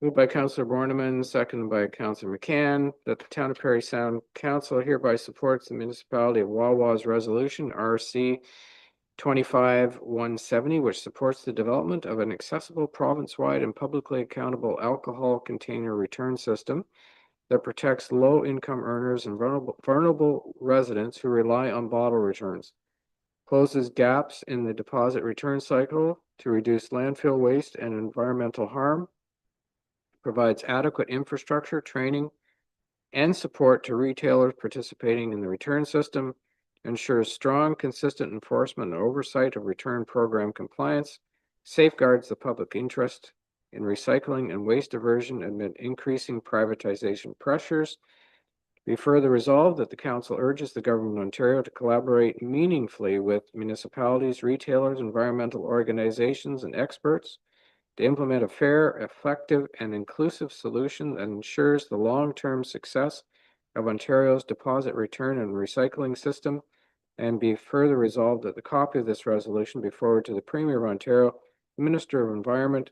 [SPEAKER 1] Moved by Councillor Borneman, seconded by Councillor McCann, that the Town of Parry Sound Council hereby supports the municipality of Wawa's resolution RC 25-170, which supports the development of an accessible province-wide and publicly accountable alcohol container return system that protects low-income earners and vulnerable residents who rely on bottle returns, closes gaps in the deposit return cycle to reduce landfill waste and environmental harm, provides adequate infrastructure, training, and support to retailers participating in the return system, ensures strong, consistent enforcement and oversight of return program compliance, safeguards the public interest in recycling and waste diversion amid increasing privatization pressures. Be further resolved that the Council urges the Government of Ontario to collaborate meaningfully with municipalities, retailers, environmental organizations, and experts to implement a fair, effective, and inclusive solution that ensures the long-term success of Ontario's deposit return and recycling system, and be further resolved that the copy of this resolution be forwarded to the Premier of Ontario, the Minister of Environment,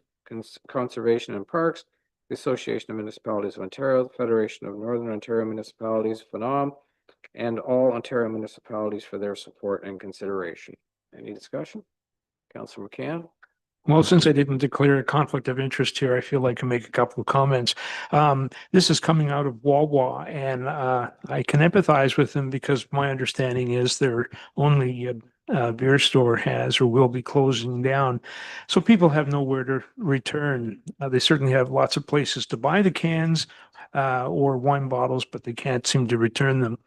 [SPEAKER 1] Conservation and Parks, the Association of Municipalities of Ontario, the Federation of Northern Ontario Municipalities, FNOM, and all Ontario municipalities for their support and consideration. Any discussion? Councillor McCann?
[SPEAKER 3] Well, since I didn't declare a conflict of interest here, I feel like I can make a couple of comments. This is coming out of Wawa, and I can empathize with them because my understanding is their only beer store has or will be closing down. So people have nowhere to return. They certainly have lots of places to buy the cans or wine bottles, but they can't seem to return them.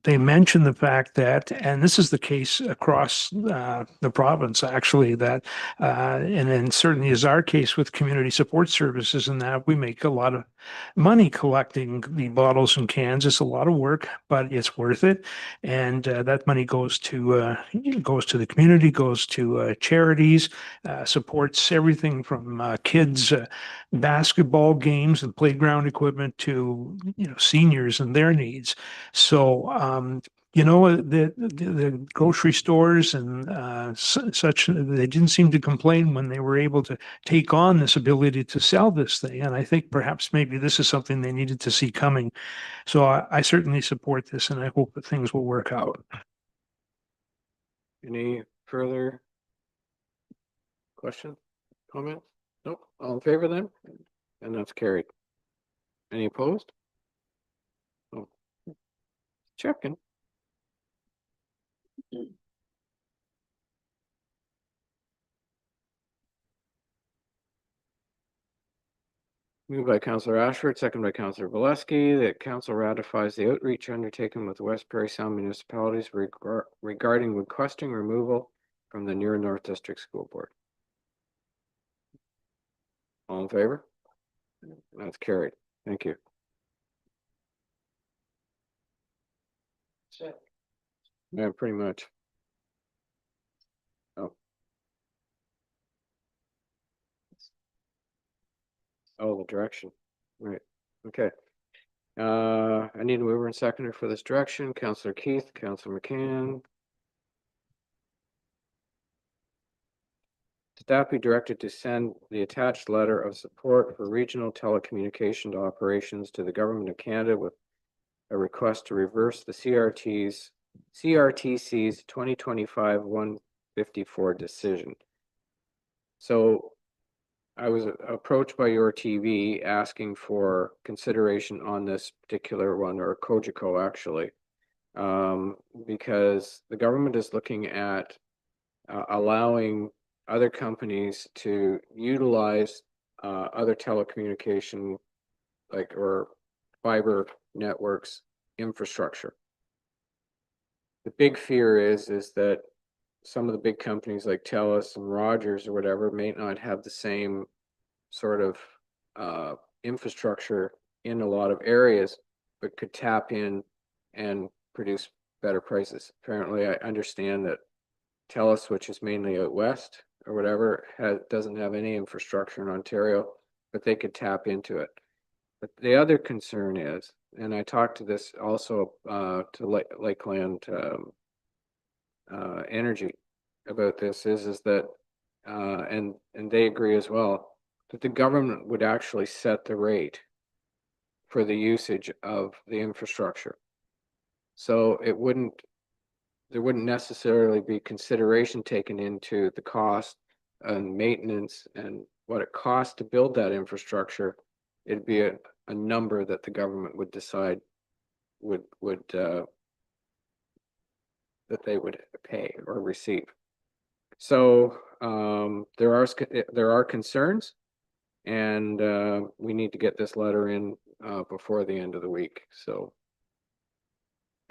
[SPEAKER 3] They mention the fact that, and this is the case across the province, actually, that, and then certainly is our case with community support services, and that we make a lot of money collecting the bottles and cans. It's a lot of work, but it's worth it, and that money goes to the community, goes to charities, supports everything from kids basketball games and playground equipment to seniors and their needs. So the grocery stores and such, they didn't seem to complain when they were able to take on this ability to sell this thing. And I think perhaps maybe this is something they needed to see coming. So I certainly support this, and I hope that things will work out.
[SPEAKER 1] Any further questions, comments? Nope. All in favor then? And that's carried. Any opposed? Oh. Checking. Moved by Councillor Ashford, second by Councillor Valesky, that Council ratifies the outreach undertaken with the West Parry Sound municipalities regarding requesting removal from the Near North District School Board. All in favor? That's carried. Thank you. Yeah, pretty much. Oh. Oh, the direction. Right. Okay. I need a mover and seconder for this direction. Councillor Keith, Councillor McCann. Staff be directed to send the attached letter of support for regional telecommunication operations to the Government of Canada with a request to reverse the CRTC's 2025-154 decision. So I was approached by your TV asking for consideration on this particular one, or Cogeco actually, because the government is looking at allowing other companies to utilize other telecommunication or fiber networks infrastructure. The big fear is that some of the big companies like TELUS and Rogers or whatever may not have the same sort of infrastructure in a lot of areas, but could tap in and produce better prices. Apparently, I understand that TELUS, which is mainly out west or whatever, doesn't have any infrastructure in Ontario, but they could tap into it. But the other concern is, and I talked to this also to Lakeland Energy about this, is that and they agree as well, that the government would actually set the rate for the usage of the infrastructure. So there wouldn't necessarily be consideration taken into the cost and maintenance and what it costs to build that infrastructure. It'd be a number that the government would decide that they would pay or receive. So there are concerns, and we need to get this letter in before the end of the week. So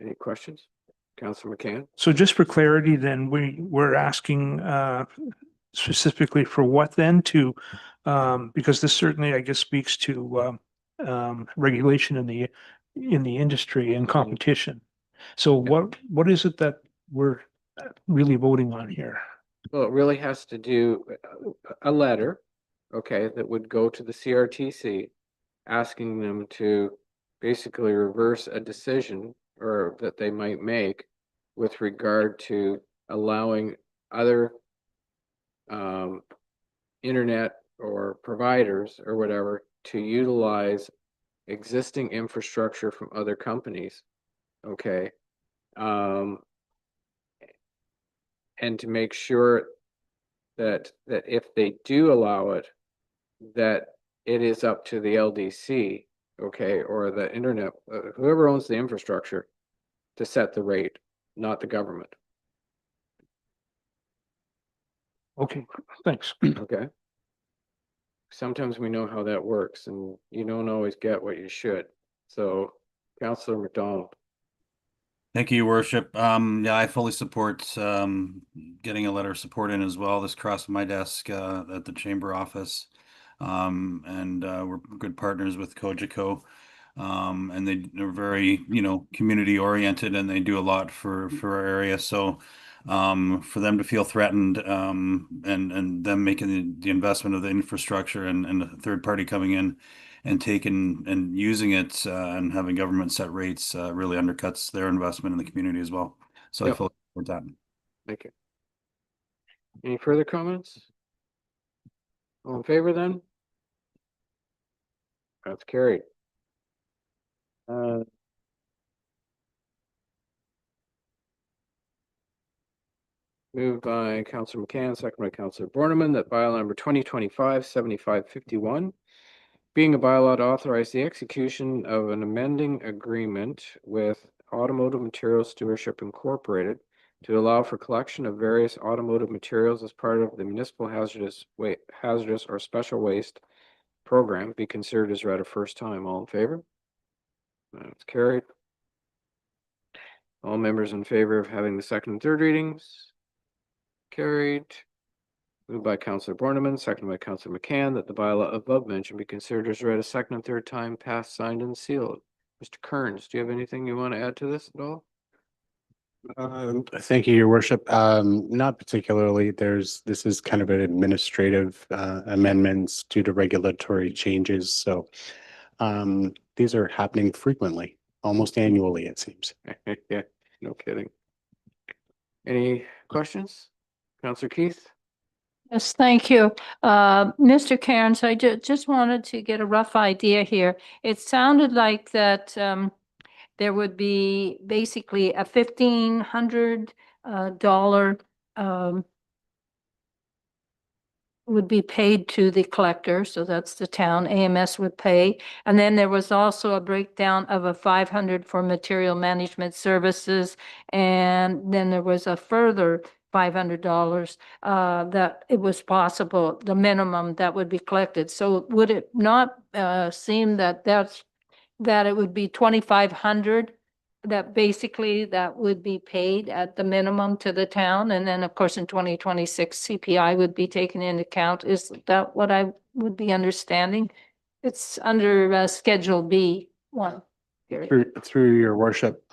[SPEAKER 1] any questions? Councillor McCann?
[SPEAKER 3] So just for clarity, then we're asking specifically for what then to, because this certainly, I guess, speaks to regulation in the industry and competition. So what is it that we're really voting on here?
[SPEAKER 1] Well, it really has to do a letter, okay, that would go to the CRTC asking them to basically reverse a decision or that they might make with regard to allowing other internet or providers or whatever to utilize existing infrastructure from other companies, okay, and to make sure that if they do allow it, that it is up to the LDC, okay, or the internet, whoever owns the infrastructure, to set the rate, not the government.
[SPEAKER 3] Okay, thanks.
[SPEAKER 1] Okay. Sometimes we know how that works, and you don't always get what you should. So, Councillor McDonald.
[SPEAKER 2] Thank you, Your Worship. Yeah, I fully support getting a letter of support in as well. This crossed my desk at the chamber office. And we're good partners with Cogeco. And they're very, community oriented, and they do a lot for our area. So for them to feel threatened and them making the investment of the infrastructure and a third party coming in and taking and using it and having government set rates really undercuts their investment in the community as well. So I fully support that.
[SPEAKER 1] Thank you. Any further comments? All in favor then? That's carried. Moved by Councillor McCann, second by Councillor Borneman, that bylaw number 2025-7551, being a bylaw to authorize the execution of an amending agreement with Automotive Materials Stewardship Incorporated to allow for collection of various automotive materials as part of the municipal hazardous or special waste program, be considered as read a first time. All in favor? That's carried. All members in favor of having the second and third readings? Carried. Moved by Counselor Borneman, seconded by Counselor McCann, that the bylaw above mentioned be considered as read a second and third time, passed, signed, and sealed. Mr. Kearns, do you have anything you want to add to this at all?
[SPEAKER 6] Thank you, Your Worship. Not particularly. This is kind of an administrative amendments due to regulatory changes. So these are happening frequently, almost annually, it seems.
[SPEAKER 1] Yeah, no kidding. Any questions? Counselor Keith?
[SPEAKER 5] Yes, thank you. Mr. Cairns, I just wanted to get a rough idea here. It sounded like that there would be basically a $1,500 dollar would be paid to the collector, so that's the town, AMS would pay. And then there was also a breakdown of a 500 for material management services. And then there was a further $500 that it was possible, the minimum that would be collected. So would it not seem that that it would be 2,500 that basically that would be paid at the minimum to the town? And then, of course, in 2026, CPI would be taken into account. Is that what I would be understanding? It's under Schedule B1.
[SPEAKER 6] Through Your Worship.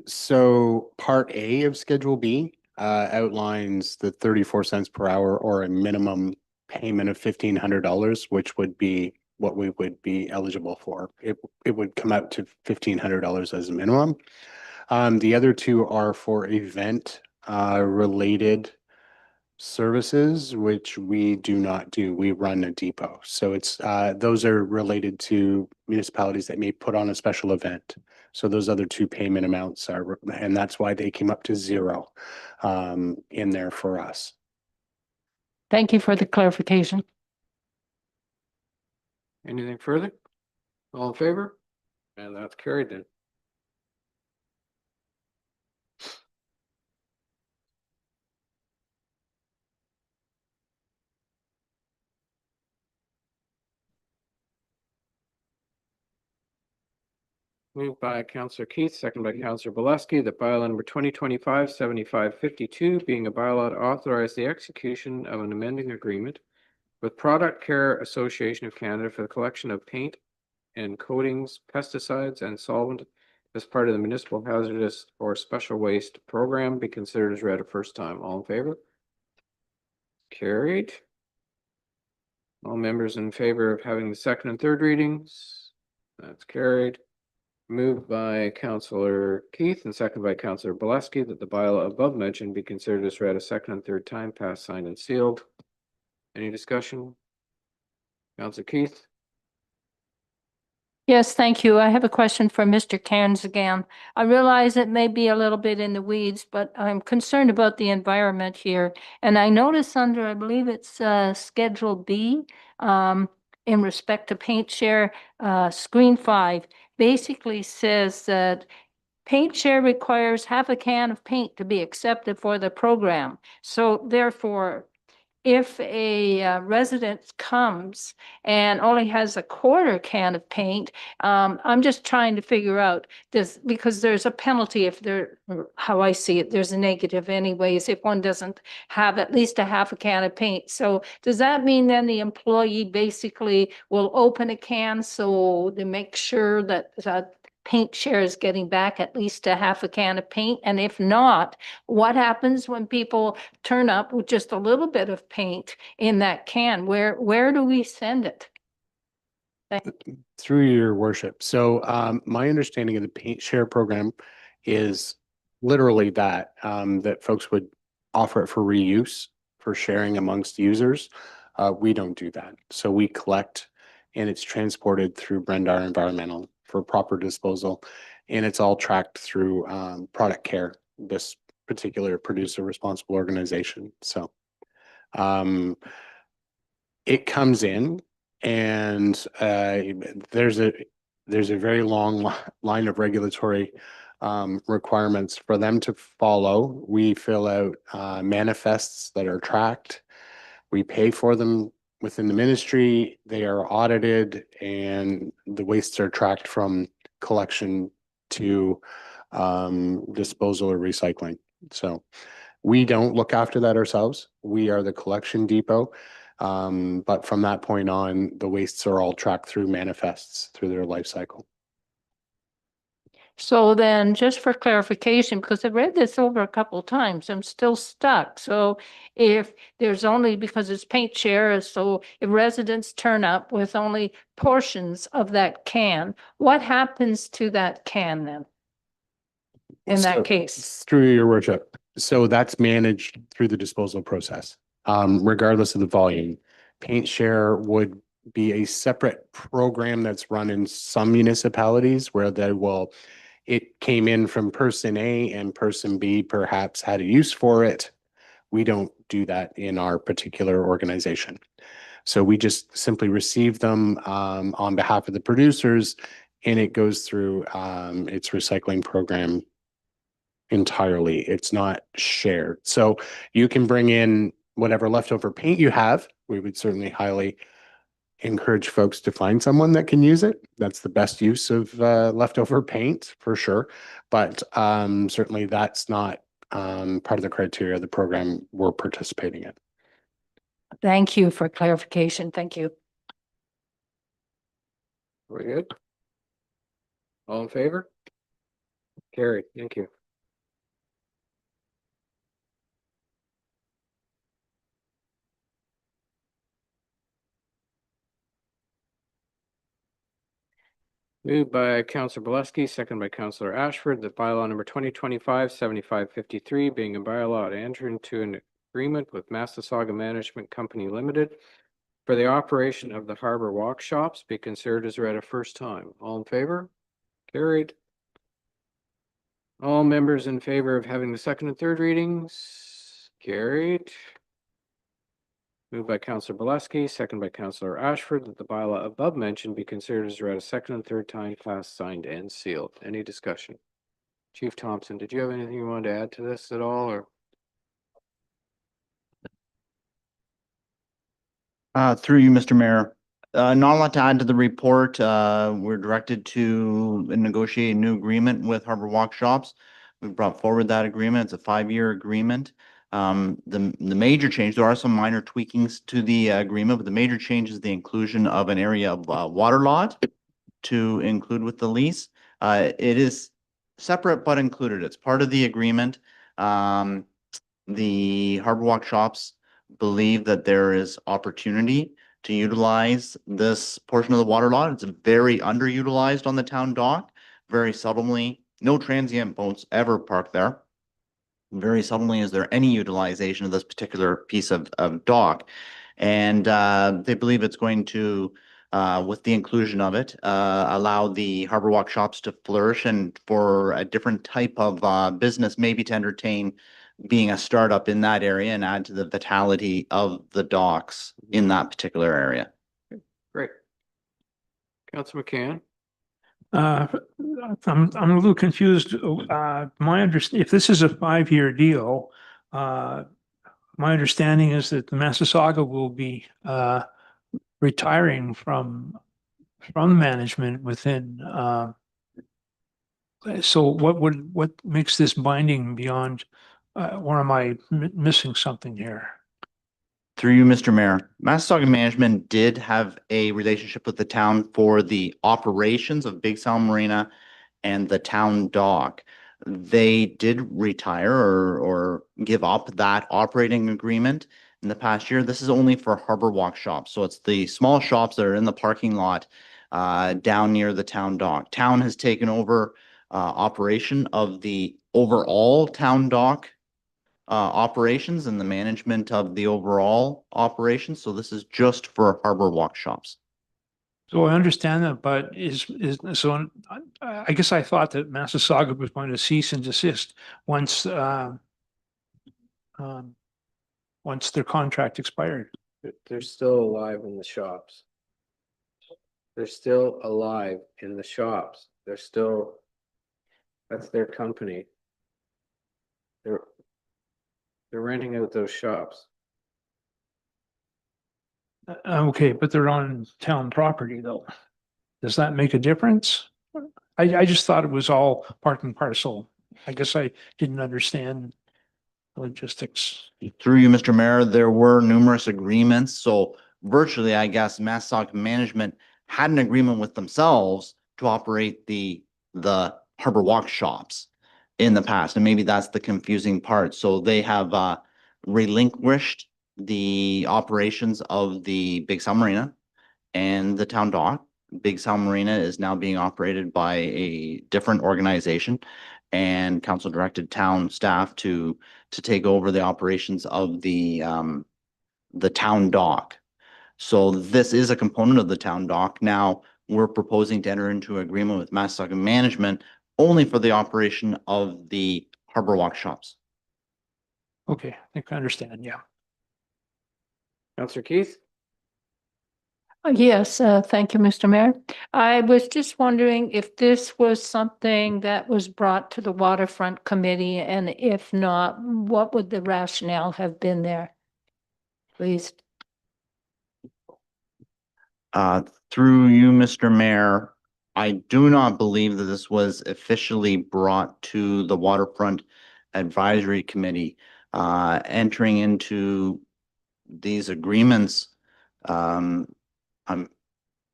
[SPEAKER 6] So Part A of Schedule B outlines the 34 cents per hour or a minimum payment of $1,500, which would be what we would be eligible for. It would come out to $1,500 as a minimum. The other two are for event related services, which we do not do. We run a depot. So it's those are related to municipalities that may put on a special event. So those other two payment amounts are, and that's why they came up to zero in there for us.
[SPEAKER 5] Thank you for the clarification.
[SPEAKER 1] Anything further? All in favor? And that's carried then. Moved by Counselor Keith, second by Counselor Boleski, that bylaw number 2025-7552 being a bylaw to authorize the execution of an amending agreement with Product Care Association of Canada for the collection of paint and coatings, pesticides, and solvent as part of the municipal hazardous or special waste program be considered as read a first time. All in favor? Carried. All members in favor of having the second and third readings? That's carried. Moved by Counselor Keith and second by Counselor Boleski that the bylaw above mentioned be considered as read a second and third time, passed, signed, and sealed. Any discussion? Counselor Keith?
[SPEAKER 5] Yes, thank you. I have a question for Mr. Cairns again. I realize it may be a little bit in the weeds, but I'm concerned about the environment here. And I notice under, I believe it's Schedule B, in respect to paint share, screen 5, basically says that paint share requires half a can of paint to be accepted for the program. So therefore, if a resident comes and only has a quarter can of paint, I'm just trying to figure out because there's a penalty if how I see it, there's a negative anyways, if one doesn't have at least a half a can of paint. So does that mean then the employee basically will open a can so to make sure that paint share is getting back at least a half a can of paint? And if not, what happens when people turn up with just a little bit of paint in that can? Where do we send it?
[SPEAKER 6] Through Your Worship. So my understanding of the paint share program is literally that that folks would offer it for reuse, for sharing amongst users. We don't do that. So we collect and it's transported through Brendar Environmental for proper disposal. And it's all tracked through Product Care, this particular producer responsible organization. So it comes in and there's a very long line of regulatory requirements for them to follow. We fill out manifests that are tracked. We pay for them within the ministry. They are audited and the wastes are tracked from collection to disposal or recycling. So We don't look after that ourselves. We are the collection depot. But from that point on, the wastes are all tracked through manifests through their life cycle.
[SPEAKER 5] So then, just for clarification, because I've read this over a couple times, I'm still stuck. So if there's only, because it's paint share, so if residents turn up with only portions of that can, what happens to that can then? In
[SPEAKER 6] So,
[SPEAKER 5] that case?
[SPEAKER 6] through your worship. So that's managed through the disposal process, regardless of the volume. Paint share would be a separate program that's run in some municipalities where it came in from person A and person B perhaps had a use for it. We don't do that in our particular organization. So we just simply receive them on behalf of the producers, and it goes through its recycling program entirely. It's not shared. So you can bring in whatever leftover paint you have. We would certainly highly encourage folks to find someone that can use it. That's the best use of leftover paint for sure. But certainly that's not part of the criteria of the program we're participating in.
[SPEAKER 5] Thank you for clarification. Thank you.
[SPEAKER 1] Very good. All in favor? Carried. Thank you. Moved by Councillor Bolesky, second by Councillor Ashford, that bylaw number 2025-7553 being a bylaw to enter into an agreement with Massasauga Management Company Limited for the operation of the Harbor Walk Shops be considered as read a first time. All in favor? Carried. All members in favor of having the second and third readings? Carried. Moved by Councillor Bolesky, second by Councillor Ashford, that the bylaw above mentioned be considered as read a second and third time, passed, signed, and sealed. Any discussion? Chief Thompson, did you have anything you wanted to add to this at all, or?
[SPEAKER 9] Through you, Mr. Mayor. Not a lot to add to the report. We're directed to negotiate a new agreement with Harbor Walk Shops. We brought forward that agreement. It's a 5-year agreement. The major change, there are some minor tweakings to the agreement, but the major change is the inclusion of an area of water lot to include with the lease. It is separate but included. It's part of the agreement. The Harbor Walk Shops believe that there is opportunity to utilize this portion of the water lot. It's very underutilized on the town dock, very seldomly. No transient boats ever park there. Very seldomly is there any utilization of this particular piece of dock. And they believe it's going to, with the inclusion of it, allow the Harbor Walk Shops to flourish and for a different type of business, maybe to entertain being a startup in that area and add to the vitality of the docks in that particular area.
[SPEAKER 1] Great. Councillor McCann?
[SPEAKER 3] I'm a little confused. If this is a 5-year deal, my understanding is that the Massasauga will be retiring from management within. So what makes this binding beyond? Or am I missing something here?
[SPEAKER 9] Through you, Mr. Mayor, Massasauga Management did have a relationship with the town for the operations of Big Sound Marina and the town dock. They did retire or give up that operating agreement in the past year. This is only for Harbor Walk Shops. So it's the small shops that are in the parking lot down near the town dock. Town has taken over operation of the overall town dock operations and the management of the overall operations. So this is just for Harbor Walk Shops.
[SPEAKER 3] So I understand that, but I guess I thought that Massasauga was going to cease and desist once their contract expired.
[SPEAKER 1] They're still alive in the shops. They're still alive in the shops. That's their company. They're renting out those shops.
[SPEAKER 3] Okay, but they're on town property though. Does that make a difference? I just thought it was all part and parcel. I guess I didn't understand logistics.
[SPEAKER 9] Through you, Mr. Mayor, there were numerous agreements, so virtually, I guess, Massac Management had an agreement with themselves to operate the Harbor Walk shops in the past, and maybe that's the confusing part. So they have relinquished the operations of the Big Sound Marina and the town dock. Big Sound Marina is now being operated by a different organization, and council directed town staff to take over the operations of the town dock. So this is a component of the town dock. Now, we're proposing to enter into agreement with Massac Management only for the operation of the Harbor Walk shops.
[SPEAKER 3] Okay, I think I understand, yeah.
[SPEAKER 1] Counselor Keith?
[SPEAKER 5] Yes, thank you, Mr. Mayor. I was just wondering if this was something that was brought to the waterfront committee, and if not, what would the rationale have been there? Please.
[SPEAKER 9] Through you, Mr. Mayor, I do not believe that this was officially brought to the Waterfront Advisory Committee. Entering into these agreements,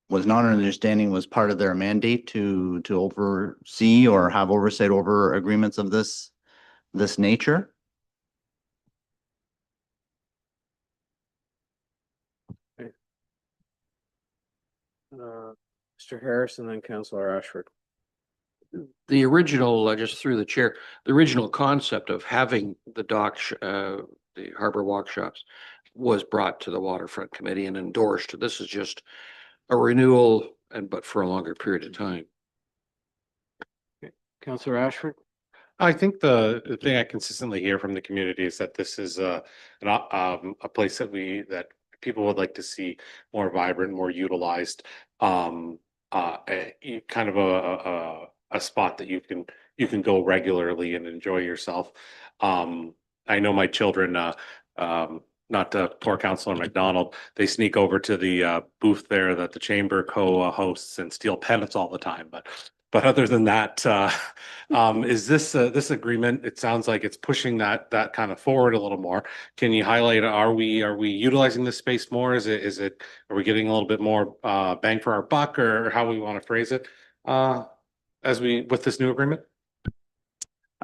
[SPEAKER 9] was not an understanding was part of their mandate to oversee or have oversight over agreements of this nature.
[SPEAKER 1] Mr. Harris and then Counselor Ashford.
[SPEAKER 20] The original, just through the chair, the original concept of having the the Harbor Walk shops was brought to the Waterfront Committee and endorsed. This is just a renewal but for a longer period of time.
[SPEAKER 1] Counselor Ashford?
[SPEAKER 8] I think the thing I consistently hear from the community is that this is a place that people would like to see more vibrant, more utilized, kind of a spot that you can go regularly and enjoy yourself. I know my children, not poor Councilor McDonald, they sneak over to the booth there that the chamber co-hosts and steal pennants all the time, but other than that, is this agreement, it sounds like it's pushing that kind of forward a little more. Can you highlight, are we utilizing this space more? Are we getting a little bit more bang for our buck, or how we want to phrase it with this new agreement?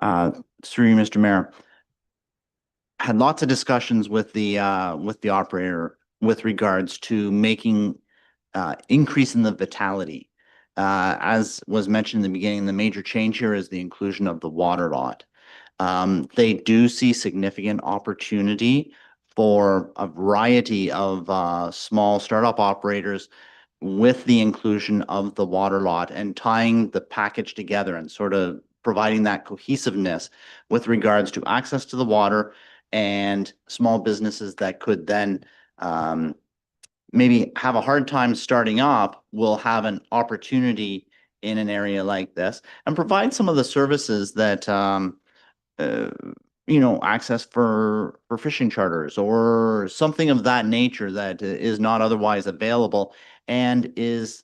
[SPEAKER 9] Through you, Mr. Mayor, had lots of discussions with the operator with regards to making increase in the vitality. As was mentioned in the beginning, the major change here is the inclusion of the water lot. They do see significant opportunity for a variety of small startup operators with the inclusion of the water lot and tying the package together and sort of providing that cohesiveness with regards to access to the water and small businesses that could then maybe have a hard time starting up will have an opportunity in an area like this and provide some of the services that access for fishing charters or something of that nature that is not otherwise available and is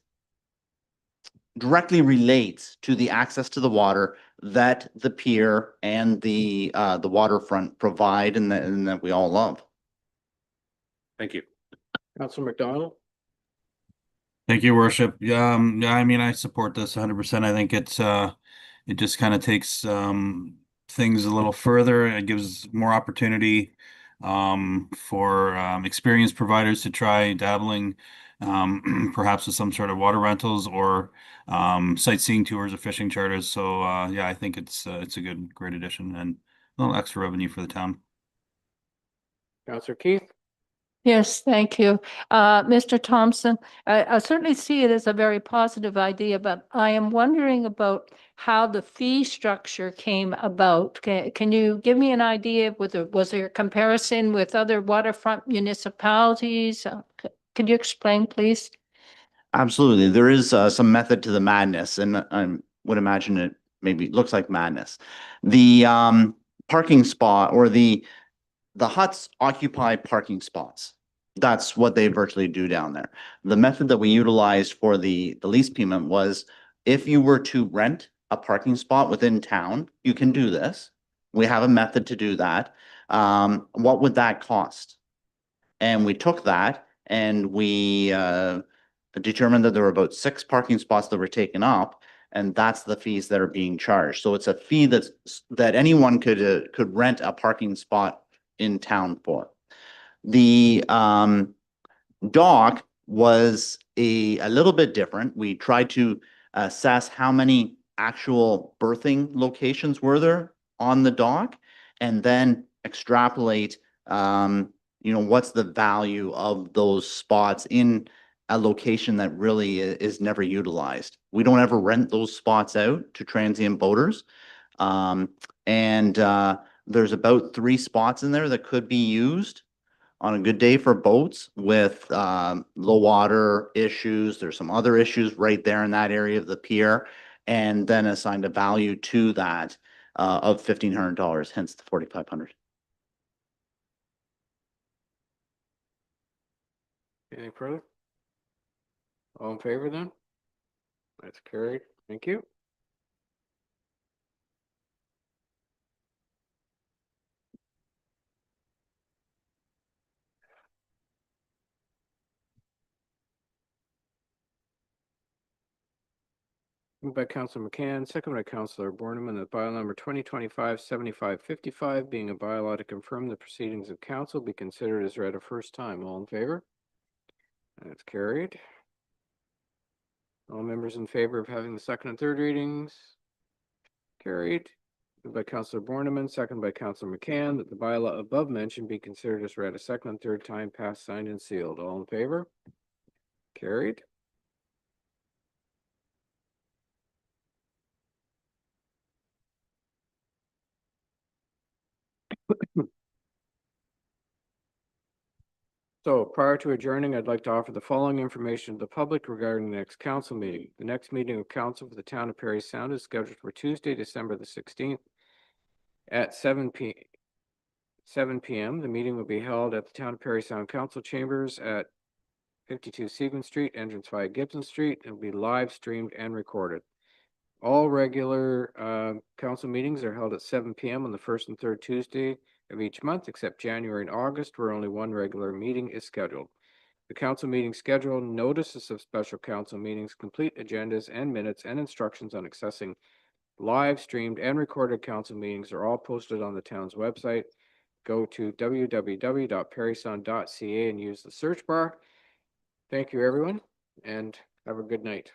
[SPEAKER 9] directly relates to the access to the water that the pier and the waterfront provide and that we all love.
[SPEAKER 8] Thank you.
[SPEAKER 1] Counselor McDonald?
[SPEAKER 2] Thank you, Worship. Yeah, I mean, I support this 100%. I think it just kind of takes things a little further. It gives more opportunity for experienced providers to try dabbling perhaps with some sort of water rentals or sightseeing tours or fishing charters. So yeah, I think it's a great addition and a little extra revenue for the town.
[SPEAKER 1] Counselor Keith?
[SPEAKER 5] Yes, thank you. Mr. Thompson, I certainly see it as a very positive idea, but I am wondering about how the fee structure came about. Can you give me an idea of was there a comparison with other waterfront municipalities? Could you explain, please?
[SPEAKER 9] Absolutely. There is some method to the madness, and I would imagine it maybe looks like madness. The parking spot or the huts occupy parking spots. That's what they virtually do down there. The method that we utilized for the lease payment was if you were to rent a parking spot within town, you can do this. We have a method to do that. What would that cost? And we took that and we determined that there were about 6 parking spots that were taken up, and that's the fees that are being charged. So it's a fee that anyone could rent a parking spot in town for. The dock was a little bit different. We tried to assess how many actual berthing locations were there on the dock, and then extrapolate, what's the value of those spots in a location that really is never utilized. We don't ever rent those spots out to transient boaters. And there's about 3 spots in there that could be used on a good day for boats with low water issues. There's some other issues right there in that area of the pier, and then assigned a value to that of $1,500, hence the $4,500.
[SPEAKER 1] Anything further? All in favor then? That's carried. Thank you. Moved by Councilor McCann, second by Councilor Borneman, that bylaw number 2025-7555, being a bylaw to confirm the proceedings of council, be considered as read a first time. All in favor? That's carried. All members in favor of having the second and third readings? Carried. Moved by Councilor Borneman, second by Councilor McCann, that the bylaw above mentioned be considered as read a second and third time, passed, signed, and sealed. All in favor? Carried. So prior to adjourning, I'd like to offer the following information to the public regarding the next council meeting. The next meeting of council for the town of Parry Sound is scheduled for Tuesday, December the 16th at 7 p.m. The meeting will be held at the town of Parry Sound Council Chambers at 52 Seguin Street, entrance 5 Gibson Street. It will be live streamed and recorded. All regular council meetings are held at 7 p.m. on the first and third Tuesday of each month, except January and August, where only one regular meeting is scheduled. The council meeting schedule, notices of special council meetings, complete agendas and minutes, and instructions on accessing live streamed and recorded council meetings are all posted on the town's website. Go to www.parrysound.ca and use the search bar. Thank you, everyone, and have a good night.